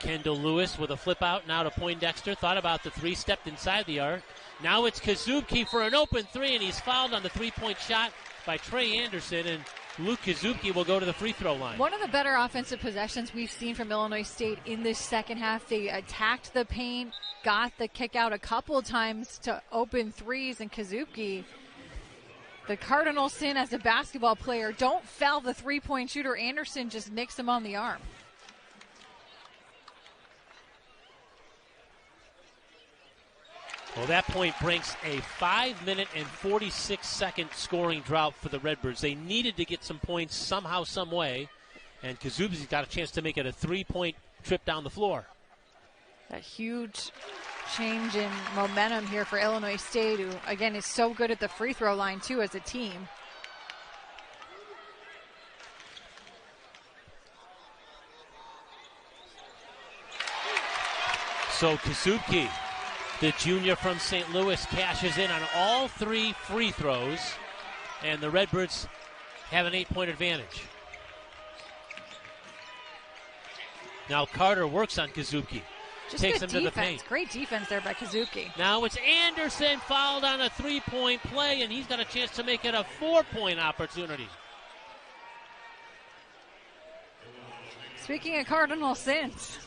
Kendall Lewis with a flip out now to Poindexter. Thought about the 3, stepped inside the arc. Now it's Kazuki for an open 3, and he's fouled on the 3-point shot by Trey Anderson, and Luke Kazuki will go to the free throw line. One of the better offensive possessions we've seen from Illinois State in this second half. They attacked the paint, got the kick out a couple times to open threes, and Kazuki, the cardinal sin as a basketball player, don't foul the 3-point shooter. Anderson just nicks him on the arm. Well, that point breaks a 5-minute and 46-second scoring drought for the Redbirds. They needed to get some points somehow, some way, and Kazuki's got a chance to make it a 3-point trip down the floor. A huge change in momentum here for Illinois State, who, again, is so good at the free throw line, too, as a team. So Kazuki, the junior from St. Louis, cashes in on all 3 free throws, and the Redbirds have an 8-point advantage. Now Carter works on Kazuki. Just takes good him defense. to the paint. Great defense there by Kazuki. Now it's Anderson fouled on a 3-point play, and he's got a chance to make it a 4-point opportunity. Speaking of cardinal sins,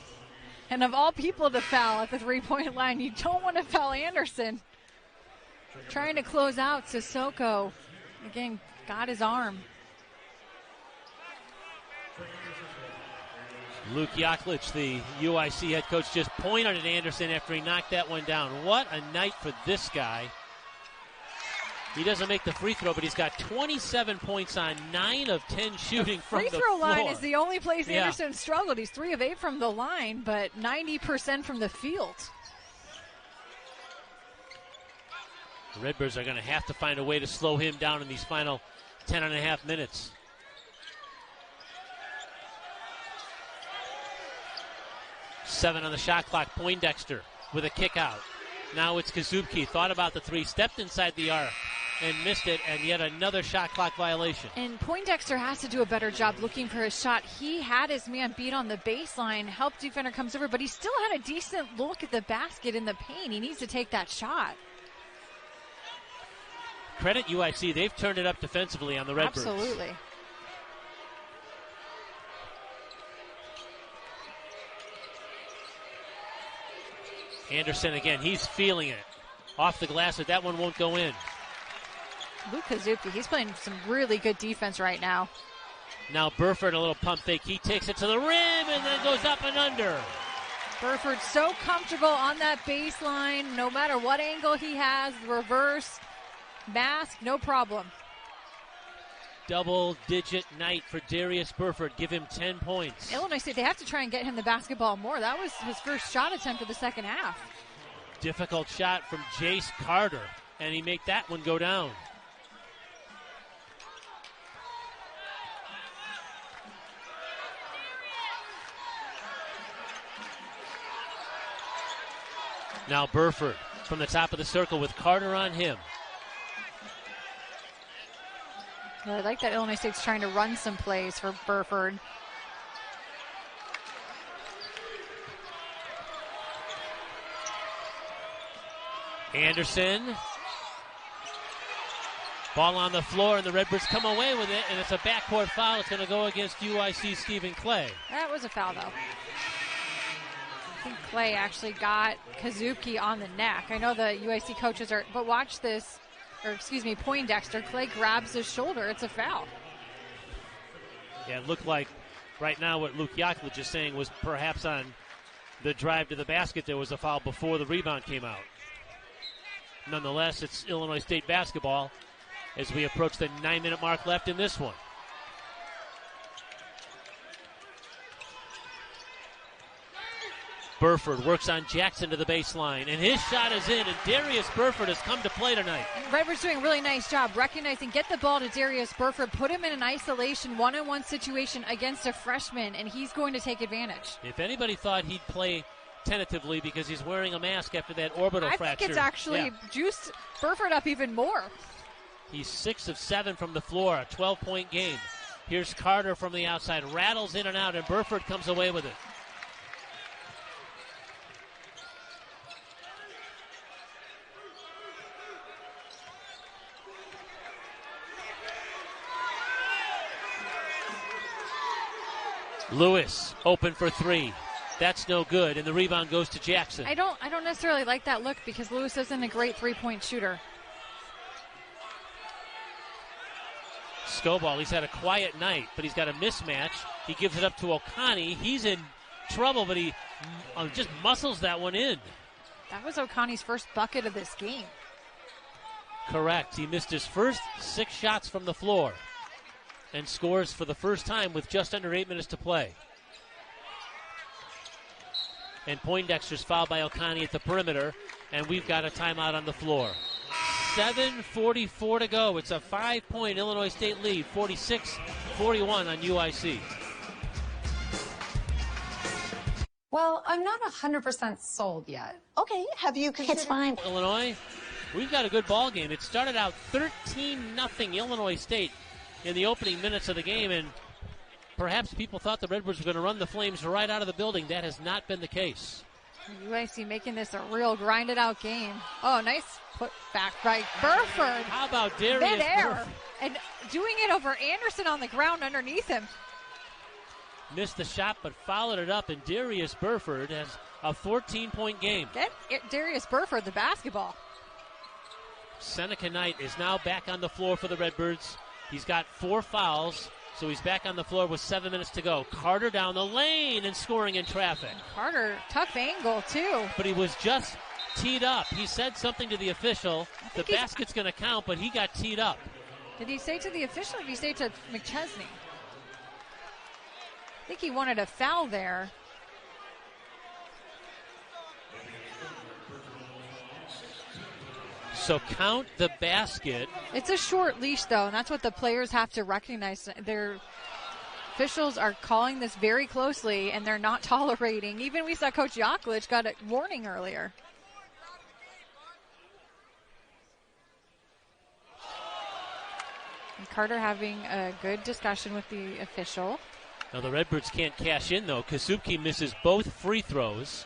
and of all people to foul at the 3-point line, you don't want to foul Anderson. Trying to close out Sissoko. Again, got his arm. Luke Yaklich, the UIC head coach, just pointed at Anderson after he knocked that one down. What a night for this guy. He doesn't make the free throw, but he's got 27 points on 9 of 10 shooting from the floor. Free throw line is the only place Anderson struggled. He's 3 of 8 from the line, but 90% from the field. The Redbirds are going to have to find a way to slow him down in these final 10.5 minutes. Seven on the shot clock. Poindexter with a kick out. Now it's Kazuki. Thought about the 3. Stepped inside the arc. and missed it, and yet another shot clock violation. And Poindexter has to do a better job looking for his shot. He had his man beat on the baseline, help defender comes over, but he still had a decent look at the basket in the paint. He needs to take that shot. Credit UIC, they've turned it up defensively on the Redbirds. Absolutely. Anderson again, he's feeling it. Off the glass, but that one won't go in. Luke Kazuki, he's playing some really good defense right now. Now Burford, a little pump fake. He takes it to the rim and then goes up and under. Burford so comfortable on that baseline. No matter what angle he has, reverse, mask, no problem. Double-digit night for Darius Burford. Give him 10 points. Illinois State, they have to try and get him the basketball more. That was his first shot attempt of the second half. Difficult shot from Jace Carter, and he made that one go down. Now Burford from the top of the circle with Carter on him. Well, I like that Illinois State's trying to run some plays for Burford. Anderson. Ball on the floor, and the Redbirds come away with it, and it's a backcourt foul. It's going to go against UIC Stephen Clay. That was a foul, though. I think Clay actually got Kazuki on the neck. I know the UIC coaches are, but watch this, or excuse me, Poindexter. Clay grabs his shoulder. It's a foul. Yeah, it looked like right now what Luke Yaklich is saying was perhaps on the drive to the basket there was a foul before the rebound came out. Nonetheless, it's Illinois State basketball as we approach the 9-minute mark left in this one. Burford works on Jackson to the baseline, and his shot is in, and Darius Burford has come to play tonight. And Redbirds doing a really nice job recognizing, get the ball to Darius Burford, put him in an isolation, one-on-one situation against a freshman, and he's going to take advantage. If anybody thought he'd play tentatively because he's wearing a mask after that orbital fracture. I think it's actually juiced Burford up even more. He's 6 of 7 from the floor, a 12-point game. Here's Carter from the outside, rattles in and out, and Burford comes away with it. Lewis open for three. That's no good, and the rebound goes to Jackson. I don't necessarily like that look because Lewis isn't a great three-point shooter. Scoball, he's had a quiet night, but he's got a mismatch. He gives it up to O'Connie. He's in trouble, but he just muscles that one in. That was O'Connie's first bucket of this game. Correct. He missed his first 6 shots from the floor and scores for the first time with just under 8 minutes to play. And Poindexter's fouled by O'Connie at the perimeter, and we've got a timeout on the floor. 7:44 to go. It's a 5-point Illinois State lead, 46-41 on UIC. Well, I'm not 100% sold yet. Okay, have you considered... It's fine. Illinois, we've got a good ball game. It started out 13-0 Illinois State in the opening minutes of the game, and perhaps people thought the Redbirds were going to run the Flames right out of the building. That has not been the case. UIC making this a real grinded-out game. Oh, nice put back by Burford. How about Darius Mid-air, and doing it over Anderson on the ground underneath him. Missed the shot, but followed it up, and Darius Burford has a 14-point game. Get Darius Burford the basketball. Seneca Knight is now back on the floor for the Redbirds. He's got 4 fouls, so he's back on the floor with 7 minutes to go. Carter down the lane and scoring in traffic. Carter, tough angle, too. But he was just teed up. He said something to the official. The basket's going to count, but he got teed up. Did he say to the official or did he say to McChesney? I think he wanted a foul there. So count the basket. It's a short leash, though, and that's what the players have to recognize. Their officials are calling this very closely, and they're not tolerating. Even we saw Coach Yaklich got a warning earlier. And Carter having a good discussion with the official. Now the Redbirds can't cash in, though. Kazubki misses both free throws.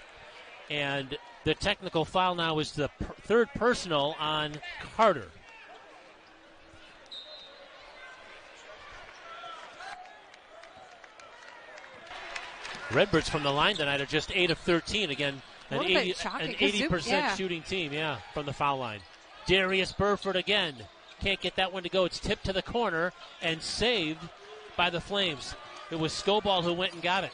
And the technical foul now is the third personal on Carter. Redbirds from the line tonight are just 8 of 13. Again, an 80% shooting team, from the foul line. Darius Burford again. Can't get that one to go. It's tipped to the corner and saved by the Flames. It was Scoball who went and got it.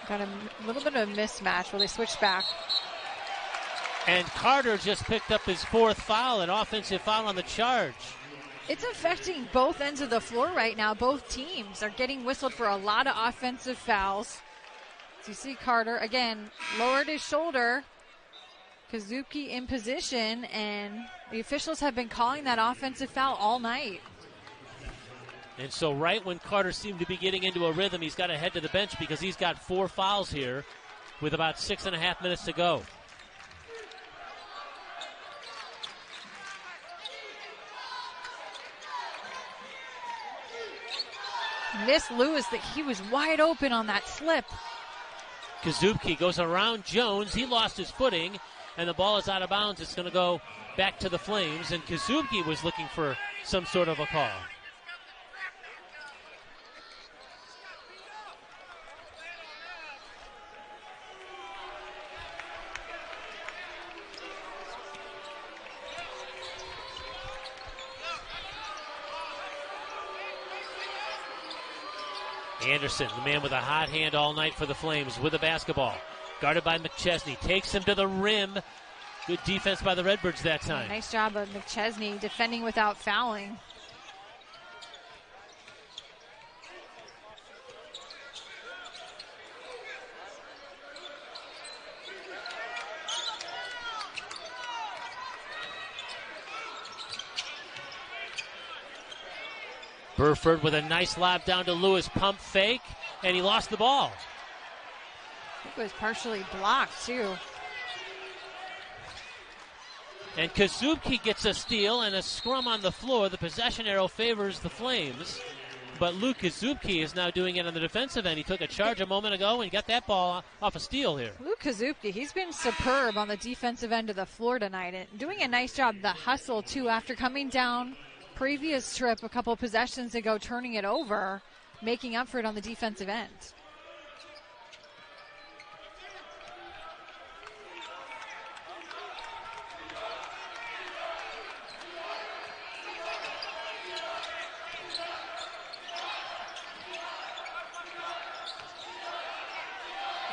Got a little bit of a mismatch where they switched back. And Carter just picked up his fourth foul, an offensive foul on the charge. It's affecting both ends of the floor right now. Both teams are getting whistled for a lot of offensive fouls. So you see Carter, again, lowered his shoulder. Kazubki in position, and the officials have been calling that offensive foul all night. And so right when Carter seemed to be getting into a rhythm, he's got to head to the bench because he's got 4 fouls here with about 6.5 minutes to go. Miss Lewis, that he was wide open on that slip. Kazubki goes around Jones. He lost his footing, and the ball is out of bounds. It's going to go back to the Flames, and Kazubki was looking for some sort of a call. Anderson, the man with a hot hand all night for the Flames, with the basketball. Guarded by McChesney. Takes him to the rim. Good defense by the Redbirds that time. Nice job of McChesney defending without fouling. Burford with a nice lob down to Lewis. Pump fake, and he lost the ball. I think it was partially blocked, too. And Kazubki gets a steal and a scrum on the floor. The possession arrow favors the Flames. But Luke Kazubki is now doing it on the defensive end. He took a charge a moment ago and got that ball off a steal here. Luke Kazubki, he's been superb on the defensive end of the floor tonight. And doing a nice job, the hustle, too, after coming down previous trip a couple possessions ago, turning it over, making up for it on the defensive end.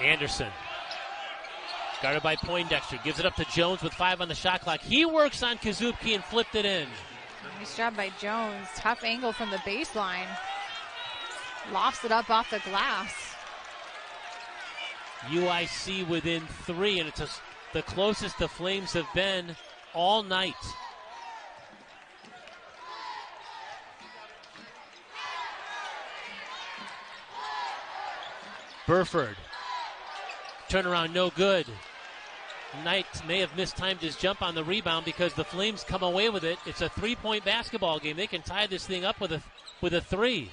Anderson, guarded by Poindexter, gives it up to Jones with 5 on the shot clock. He works on Kazubki and flipped it in. Nice job by Jones. Tough angle from the baseline. Lofts it up off the glass. UIC within 3, and it's the closest the Flames have been all night. Burford. Turnaround no good. Knight may have mistimed his jump on the rebound because the Flames come away with it. It's a 3-point basketball game. They can tie this thing up with a 3.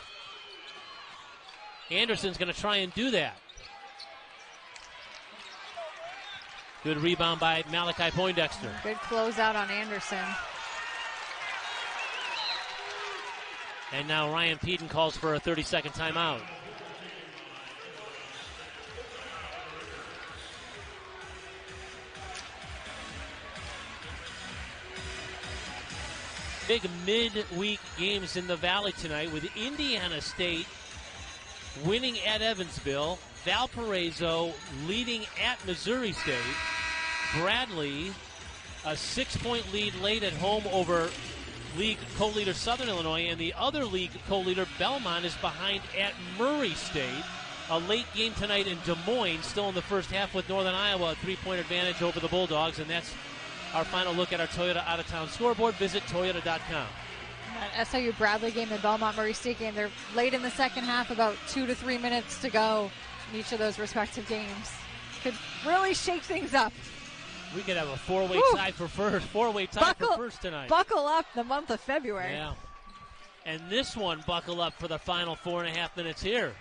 Anderson's going to try and do that. Good rebound by Malachi Poindexter. Good closeout on Anderson. And now Ryan Peden calls for a 30-second timeout. Big midweek games in the Valley tonight with Indiana State winning at Evansville, Valparaiso leading at Missouri State, Bradley a 6-point lead late at home over league co-leader Southern Illinois, and the other league co-leader Belmont is behind at Murray State. A late game tonight in Des Moines, still in the first half with Northern Iowa, a 3-point advantage over the Bulldogs, and that's our final look at our Toyota out-of-town scoreboard. Visit Toyota.com. That SIU Bradley game and Belmont Murray State game, they're late in the second half, about 2 to 3 minutes to go in each of those respective games. Could really shake things up. We could have a four-way tie for first. Four-way tie for first tonight. Buckle up the month of February. Yeah. And this one, buckle up for the final 4.5 minutes here.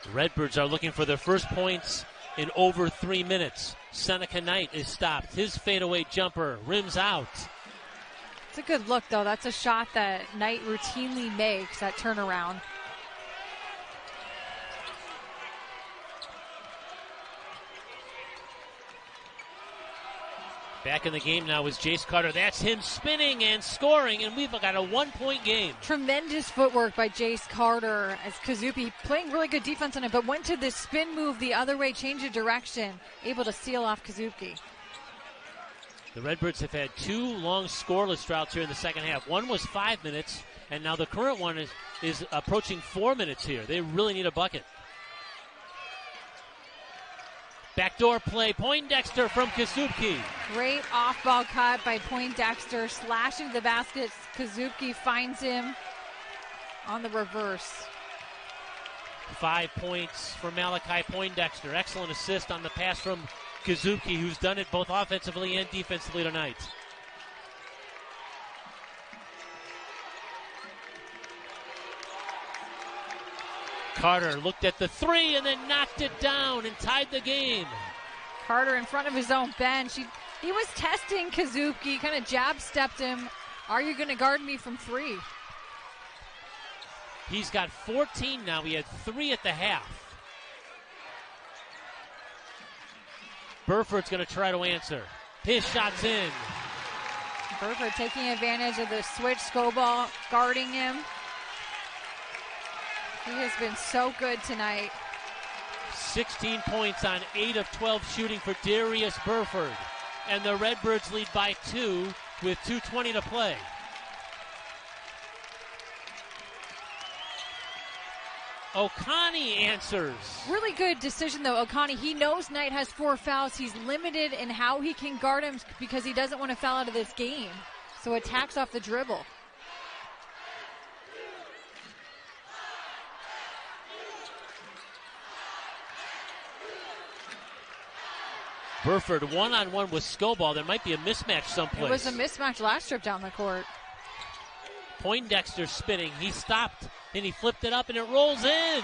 The Redbirds are looking for their first points in over 3 minutes. Seneca Knight is stopped. His fadeaway jumper rims out. It's a good look, though. That's a shot that Knight routinely makes, that turnaround. Back in the game now is Jace Carter. That's him spinning and scoring, and we've got a 1-point game. Tremendous footwork by Jace Carter as Kazupi playing really good defense on it, but went to the spin move the other way, change of direction, able to seal off Kazuki. The Redbirds have had 2 long scoreless droughts here in the second half. One was 5 minutes, and now the current one is approaching 4 minutes here. They really need a bucket. Backdoor play, Poindexter from Kazuki. Great off-ball cut by Poindexter, slashing the basket. Kazuki finds him on the reverse. 5 points for Malachi Poindexter. Excellent assist on the pass from Kazuki, who's done it both offensively and defensively tonight. Carter looked at the 3 and then knocked it down and tied the game. Carter in front of his own bench. He was testing Kazuki, kind of jab-stepped him. Are you going to guard me from 3? He's got 14 now. He had 3 at the half. Burford's going to try to answer. His shot's in. Burford taking advantage of the switch, Skobal guarding him. He has been so good tonight. 16 points on 8 of 12 shooting for Darius Burford. And the Redbirds lead by 2 with 2:20 to play. Okani answers. Really good decision, though, Okani. He knows Knight has 4 fouls. He's limited in how he can guard him because he doesn't want to foul out of this game. So attacks off the dribble. Burford one-on-one with Skobal. There might be a mismatch someplace. It was a mismatch last trip down the court. Poindexter spinning. He stopped, and he flipped it up, and it rolls in.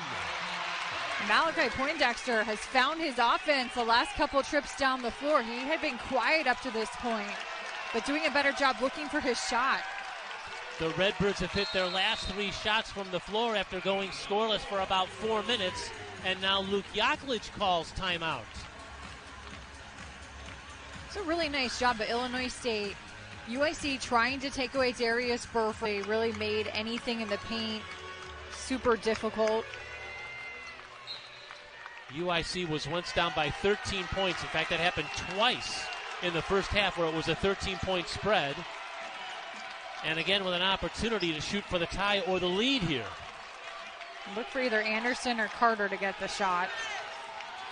Malachi Poindexter has found his offense the last couple trips down the floor. He had been quiet up to this point, but doing a better job looking for his shot. The Redbirds have hit their last 3 shots from the floor after going scoreless for about 4 minutes, and now Luke Yaklich calls timeout. It's a really nice job by Illinois State. UIC trying to take away Darius Burford. They really made anything in the paint super difficult. UIC was once down by 13 points. In fact, that happened twice in the first half where it was a 13-point spread. And again with an opportunity to shoot for the tie or the lead here. Look for either Anderson or Carter to get the shot.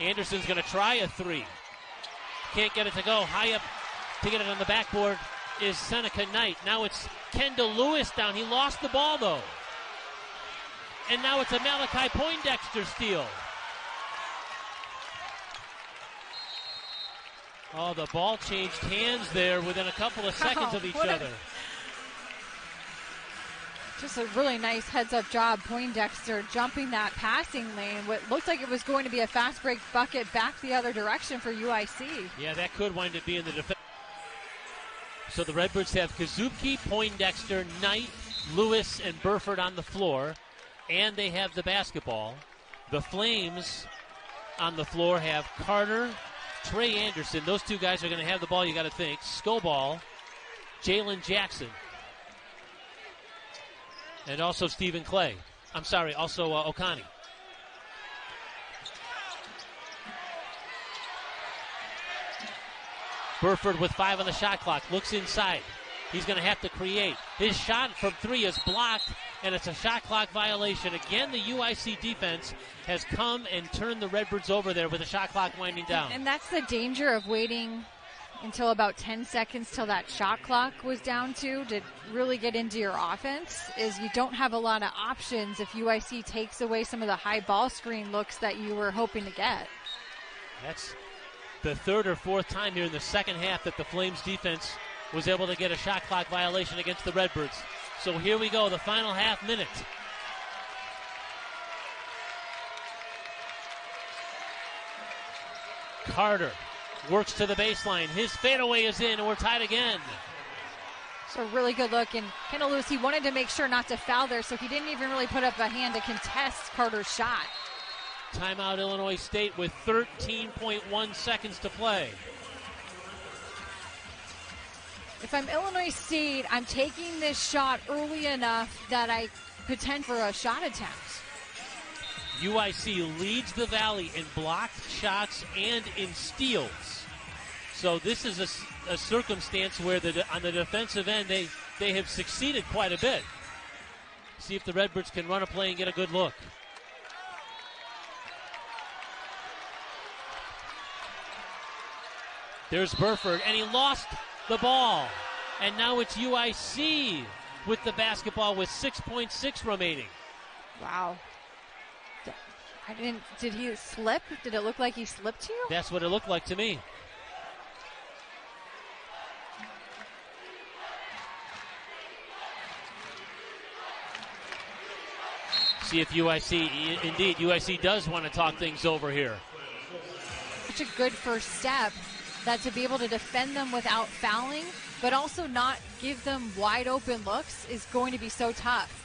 Anderson's going to try a 3. Can't get it to go. High up to get it on the backboard is Seneca Knight. Now it's Kendall Lewis down. He lost the ball, though. And now it's a Malachi Poindexter steal. Oh, the ball changed hands there within a couple of seconds of each other. Just a really nice heads-up job. Poindexter jumping that passing lane. What looked like it was going to be a fast break bucket back the other direction for UIC. Yeah, that could wind up being the defense. So the Redbirds have Kazuki, Poindexter, Knight, Lewis, and Burford on the floor. And they have the basketball. The Flames on the floor have Carter, Trey Anderson. Those 2 guys are going to have the ball, you got to think. Skobal, Jalen Jackson. And also Stephen Clay. I'm sorry, also Okani. Burford with 5 on the shot clock. Looks inside. He's going to have to create. His shot from 3 is blocked, and it's a shot clock violation. Again, the UIC defense has come and turned the Redbirds over there with the shot clock winding down. And that's the danger of waiting until about 10 seconds till that shot clock was down to really get into your offense is you don't have a lot of options if UIC takes away some of the high ball screen looks that you were hoping to get. That's the third or fourth time here in the second half that the Flames defense was able to get a shot clock violation against the Redbirds. So here we go, the final half minute. Carter works to the baseline. His fadeaway is in, and we're tied again. So a really good look. And Kendall Lewis, he wanted to make sure not to foul there, so he didn't even really put up a hand to contest Carter's shot. Timeout Illinois State with 13.1 seconds to play. If I'm Illinois State, I'm taking this shot early enough that I pretend for a shot attempt. UIC leads the Valley in blocked shots and in steals. So this is a circumstance where on the defensive end, they have succeeded quite a bit. See if the Redbirds can run a play and get a good look. There's Burford, and he lost the ball. And now it's UIC with the basketball with 6.6 remaining. Wow. Did he slip? Did it look like he slipped to you? That's what it looked like to me. See if UIC does want to talk things over here. Such a good first step, that to be able to defend them without fouling, but also not give them wide open looks is going to be so tough.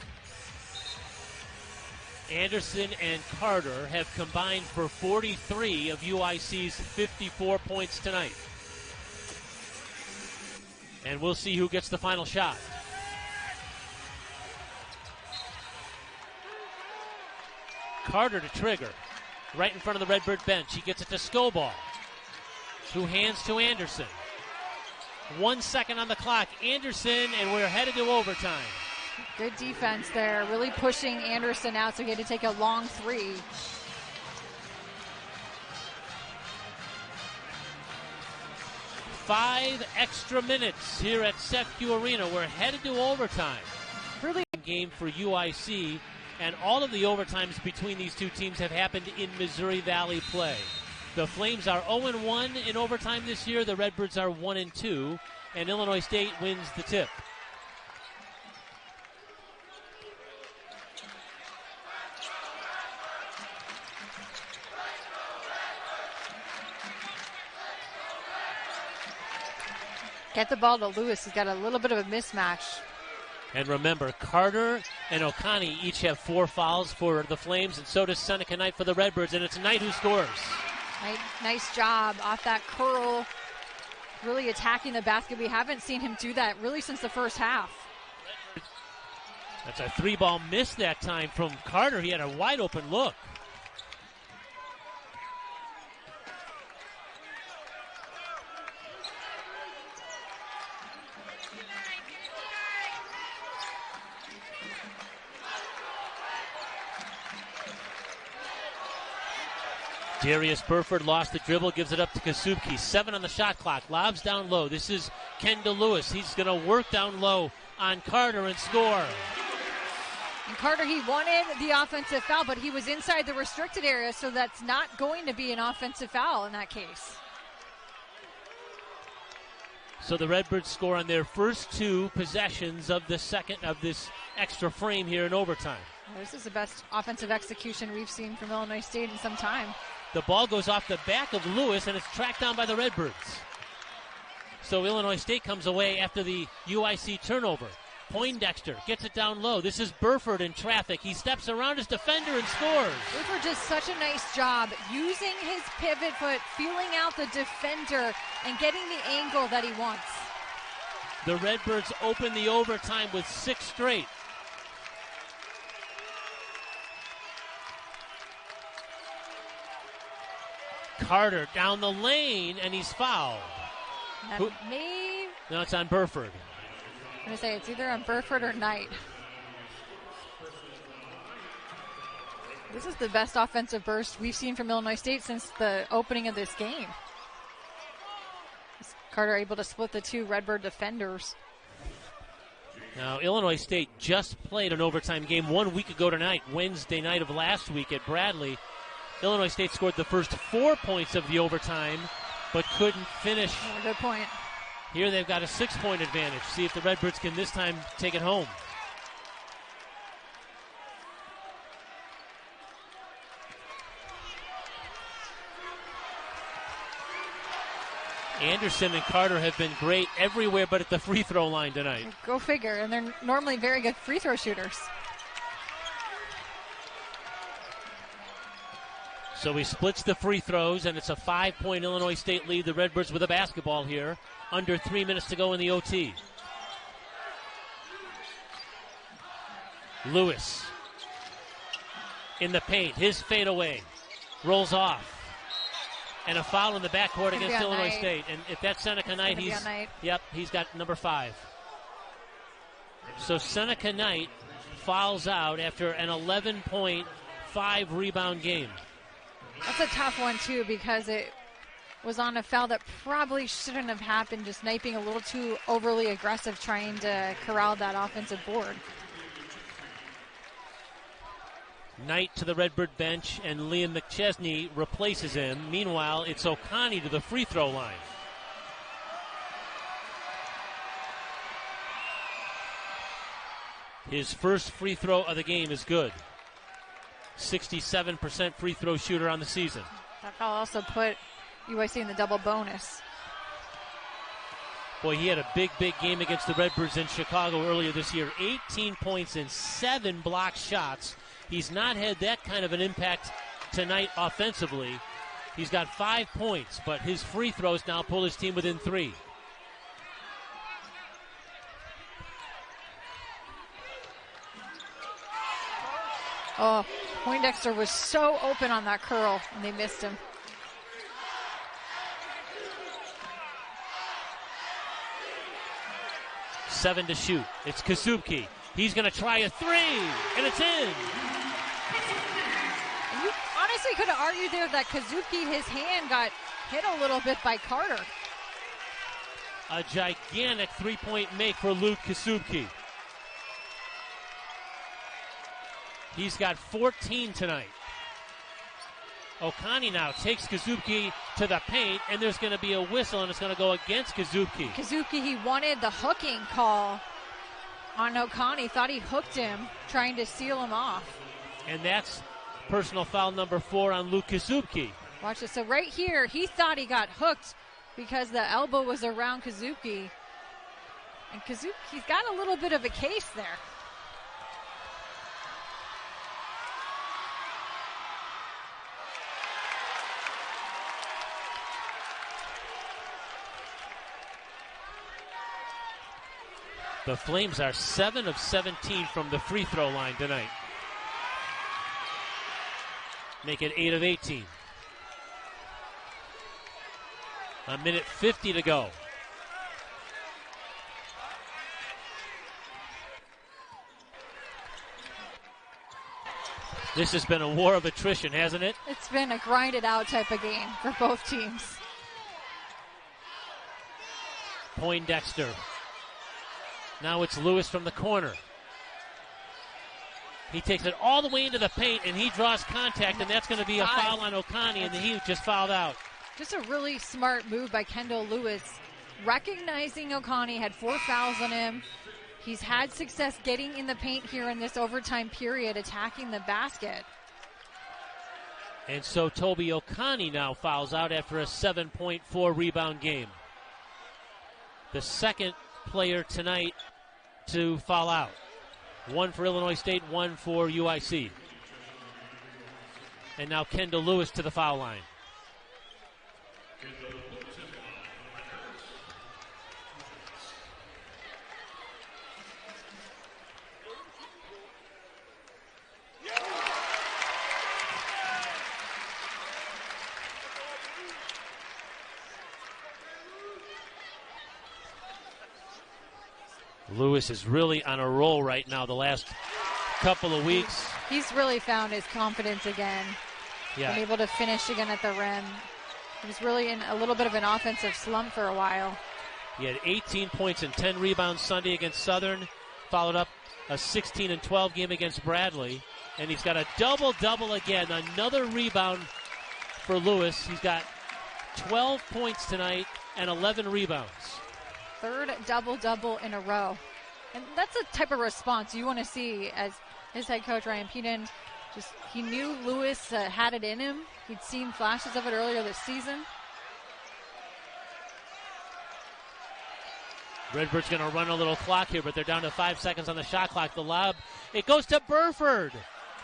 Anderson and Carter have combined for 43 of UIC's 54 points tonight. And we'll see who gets the final shot. Carter to trigger, right in front of the Redbird bench. He gets it to Skobal, who hands to Anderson. 1 second on the clock. Anderson, and we're headed to overtime. Good defense there, really pushing Anderson out, so he had to take a long three. Five extra minutes here at SEPQ Arena. We're headed to overtime. Really game for UIC, and all of the overtimes between these two teams have happened in Missouri Valley play. The Flames are 0-1 in overtime this year. The Redbirds are 1-2, and Illinois State wins the tip. Get the ball to Lewis. He's got a little bit of a mismatch. And remember, Carter and Okani each have 4 fouls for the Flames, and so does Seneca Knight for the Redbirds, and it's Knight who scores. Nice job off that curl, really attacking the basket. We haven't seen him do that really since the first half. That's a 3-ball miss that time from Carter. He had a wide open look. Darius Burford lost the dribble, gives it up to Kasubke. 7 on the shot clock, lobs down low. This is Kendall Lewis. He's going to work down low on Carter and score. And Carter, he wanted the offensive foul, but he was inside the restricted area, so that's not going to be an offensive foul in that case. So the Redbirds score on their first 2 possessions of the second of this extra frame here in overtime. This is the best offensive execution we've seen from Illinois State in some time. The ball goes off the back of Lewis, and it's tracked down by the Redbirds. So Illinois State comes away after the UIC turnover. Poindexter gets it down low. This is Burford in traffic. He steps around his defender and scores. Burford does such a nice job using his pivot foot, feeling out the defender, and getting the angle that he wants. The Redbirds open the overtime with 6 straight. Carter down the lane, and he's fouled. No, it's on Burford. I'm going to say it's either on Burford or Knight. This is the best offensive burst we've seen from Illinois State since the opening of this game. Carter able to split the two Redbird defenders. Now, Illinois State just played an overtime game 1 week ago tonight, Wednesday night of last week at Bradley. Illinois State scored the first 4 points of the overtime, but couldn't finish. Oh, good point. Here they've got a 6-point advantage. See if the Redbirds can this time take it home. Anderson and Carter have been great everywhere but at the free throw line tonight. Go figure, and they're normally very good free throw shooters. So he splits the free throws, and it's a 5-point Illinois State lead. The Redbirds with a basketball here. Under 3 minutes to go in the OT. Lewis in the paint. His fadeaway rolls off. And a foul in the backcourt against Illinois State. And if that's Seneca Knight, he's got number 5. So Seneca Knight fouls out after an 11-point, 5-rebound game. That's a tough one, too, because it was on a foul that probably shouldn't have happened, just Knight being a little too overly aggressive trying to corral that offensive board. Knight to the Redbird bench, and Liam McChesney replaces him. Meanwhile, it's O'Connie to the free throw line. His first free throw of the game is good. 67% free throw shooter on the season. That foul also put UIC in the double bonus. Boy, he had a big game against the Redbirds in Chicago earlier this year. 18 points and 7 blocked shots. He's not had that kind of an impact tonight offensively. He's got 5 points, but his free throws now pull his team within 3. Oh, Poindexter was so open on that curl, and they missed him. Seven to shoot. It's Kazubki. He's going to try a 3, and it's in. You honestly could have argued there that Kazubki, his hand got hit a little bit by Carter. A gigantic 3-point make for Luke Kazubki. He's got 14 tonight. O'Connie now takes Kazubki to the paint, and there's going to be a whistle, and it's going to go against Kazubki. Kazubki, he wanted the hooking call on O'Connie. Thought he hooked him, trying to seal him off. And that's personal foul number 4 on Luke Kazubki. Watch this. So right here, he thought he got hooked because the elbow was around Kazubki. And Kazubki's got a little bit of a case there. The Flames are 7 of 17 from the free throw line tonight. Make it 8 of 18. A minute 50 to go. This has been a war of attrition, hasn't it? It's been a grinded out type of game for both teams. Poindexter. Now it's Lewis from the corner. He takes it all the way into the paint, and he draws contact, and that's going to be a foul on O'Connie, and he just fouled out. Just a really smart move by Kendall Lewis. Recognizing O'Connie had 4 fouls on him. He's had success getting in the paint here in this overtime period, attacking the basket. And so Toby O'Connie now fouls out after a 7.4 rebound game. The second player tonight to foul out. 1 for Illinois State, 1 for UIC. And now Kendall Lewis to the foul line. Lewis is really on a roll right now the last couple of weeks. He's really found his confidence again. Yeah. Been able to finish again at the rim. He was really in a little bit of an offensive slump for a while. He had 18 points and 10 rebounds Sunday against Southern, followed up a 16 and 12 game against Bradley, and he's got a double-double again, another rebound for Lewis. He's got 12 points tonight and 11 rebounds. Third double-double in a row. And that's the type of response you want to see as his head coach, Ryan Peden. He knew Lewis had it in him. He'd seen flashes of it earlier this season. Redbird's going to run a little clock here, but they're down to 5 seconds on the shot clock. The lob, it goes to Burford.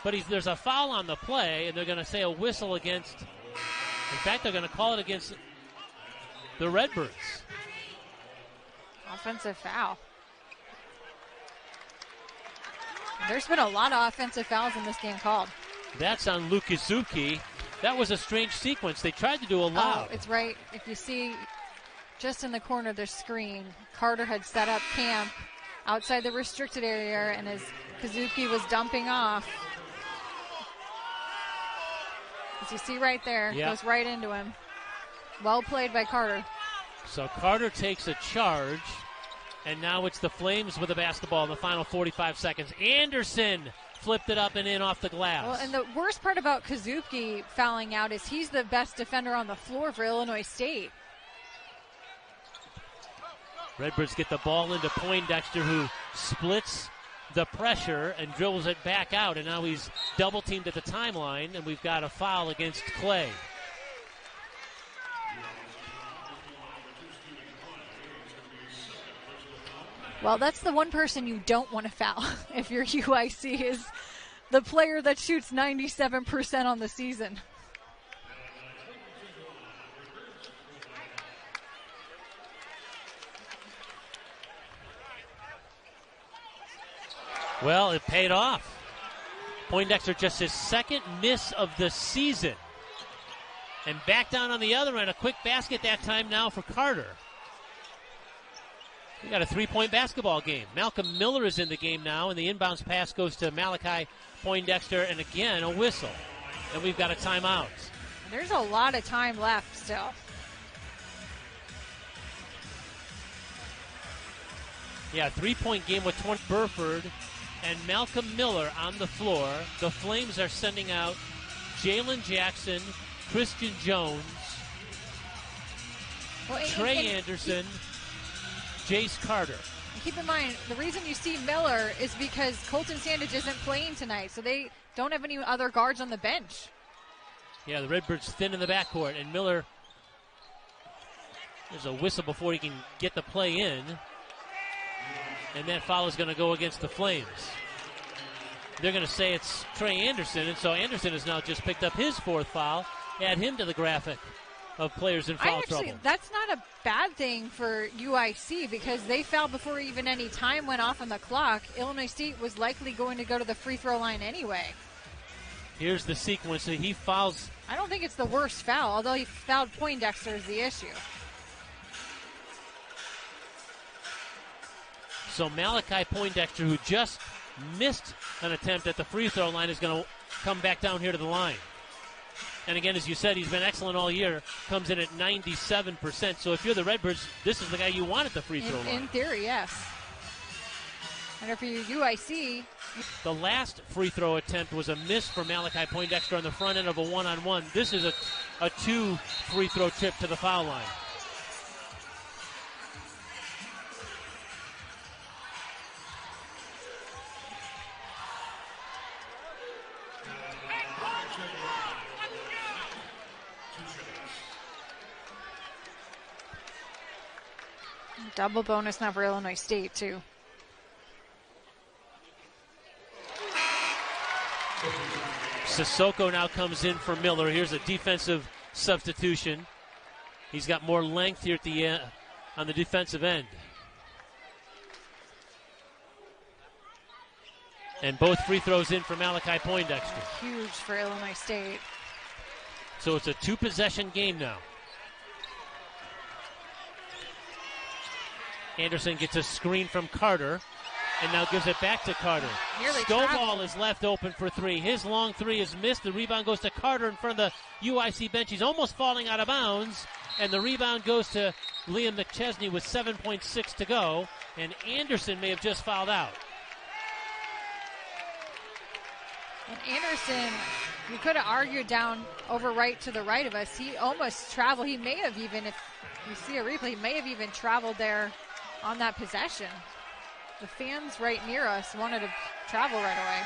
But there's a foul on the play, and they're going to say a whistle against. In fact, they're going to call it against the Redbirds. Offensive foul. There's been a lot of offensive fouls in this game called. That's on Lukizuki. That was a strange sequence. They tried to do a lob. Oh, it's right. If you see just in the corner of the screen, Carter had set up camp outside the restricted area, and as Kazuki was dumping off, as you see right there, goes right into him. Well played by Carter. So Carter takes a charge, and now it's the Flames with the basketball in the final 45 seconds. Anderson flipped it up and in off the glass. Well, and the worst part about Kazuki fouling out is he's the best defender on the floor for Illinois State. Redbirds get the ball into Poindexter, who splits the pressure and dribbles it back out, and now he's double-teamed at the timeline, and we've got a foul against Clay. Well, that's the one person you don't want to foul if you're UIC, is the player that shoots 97% on the season. Well, it paid off. Poindexter just his second miss of the season. And back down on the other end, a quick basket that time now for Carter. We got a 3-point basketball game. Malcolm Miller is in the game now, and the inbounds pass goes to Malachi Poindexter, and again, a whistle. And we've got a timeout. There's a lot of time left still. Yeah, 3-point game with 20. Burford and Malcolm Miller on the floor. The Flames are sending out Jalen Jackson, Christian Jones, Trey Anderson, Jace Carter. And keep in mind, the reason you see Miller is because Colton Sandage isn't playing tonight, so they don't have any other guards on the bench. Yeah, the Redbirds thin in the backcourt, and Miller, there's a whistle before he can get the play in. And that foul is going to go against the Flames. They're going to say it's Trey Anderson, and so Anderson has now just picked up his 4th foul. Add him to the graphic of players in foul trouble. That's not a bad thing for UIC because they fouled before even any time went off on the clock. Illinois State was likely going to go to the free throw line anyway. Here's the sequence. So he fouls. I don't think it's the worst foul, although he fouled Poindexter is the issue. So Malachi Poindexter, who just missed an attempt at the free throw line, is going to come back down here to the line. And again, as you said, he's been excellent all year. Comes in at 97%. So if you're the Redbirds, this is the guy you want at the free throw line. In theory, yes. And if you're UIC... The last free throw attempt was a miss for Malachi Poindexter on the front end of a one-on-one. This is a 2 free throw trip to the foul line. Double bonus now for Illinois State, too. Sissoko now comes in for Miller. Here's a defensive substitution. He's got more length here at the on the defensive end. And both free throws in for Malachi Poindexter. Huge for Illinois State. So it's a 2-possession game now. Anderson gets a screen from Carter. And now gives it back to Carter. Nearly Stovall traveled. is left open for three. His long three is missed. The rebound goes to Carter in front of the UIC bench. He's almost falling out of bounds. And the rebound goes to Liam McChesney with 7.6 to go. And Anderson may have just fouled out. And Anderson, you could have argued down over right to the right of us. He almost traveled. He may have even, if you see a replay, he may have even traveled there on that possession. The fans right near us wanted to travel right away.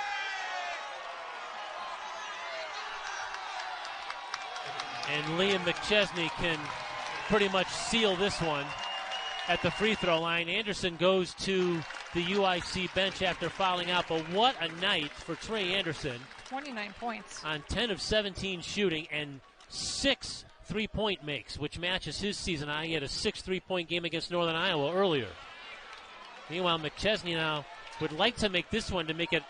And Liam McChesney can pretty much seal this one at the free throw line. Anderson goes to the UIC bench after fouling out, but what a night for Trey Anderson. 29 points. On 10 of 17 shooting and 6 3-point makes, which matches his season high. He had a 6 3-point game against Northern Iowa earlier. Meanwhile, McChesney now would like to make this one to make it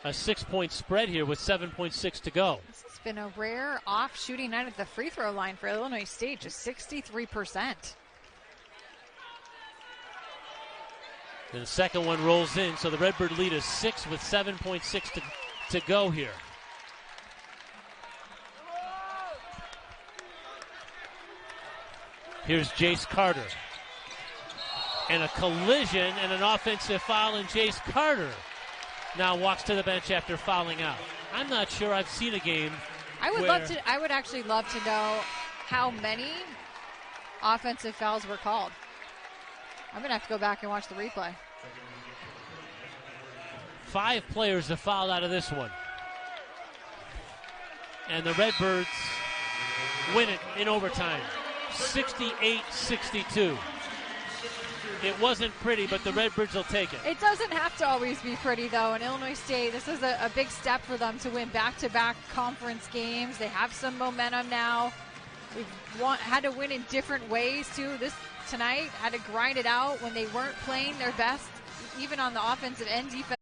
a 6-point spread here with 7.6 to go. This has been a rare off shooting night at the free throw line for Illinois State, just 63%. And the second one rolls in, so the Redbird lead is 6 with 7.6 to go here. Here's Jace Carter. And a collision and an offensive foul, and Jace Carter now walks to the bench after fouling out. I'm not sure I've seen a game. I would actually love to know how many offensive fouls were called. I'm going to have to go back and watch the replay. 5 players have fouled out of this one. And the Redbirds win it in overtime, 68-62. It wasn't pretty, but the Redbirds will take it. It doesn't have to always be pretty, though. In Illinois State, this is a big step for them to win back-to-back conference games. They have some momentum now. We've had to win in different ways, too. Tonight had to grind it out when they weren't playing their best, even on the offensive and defense.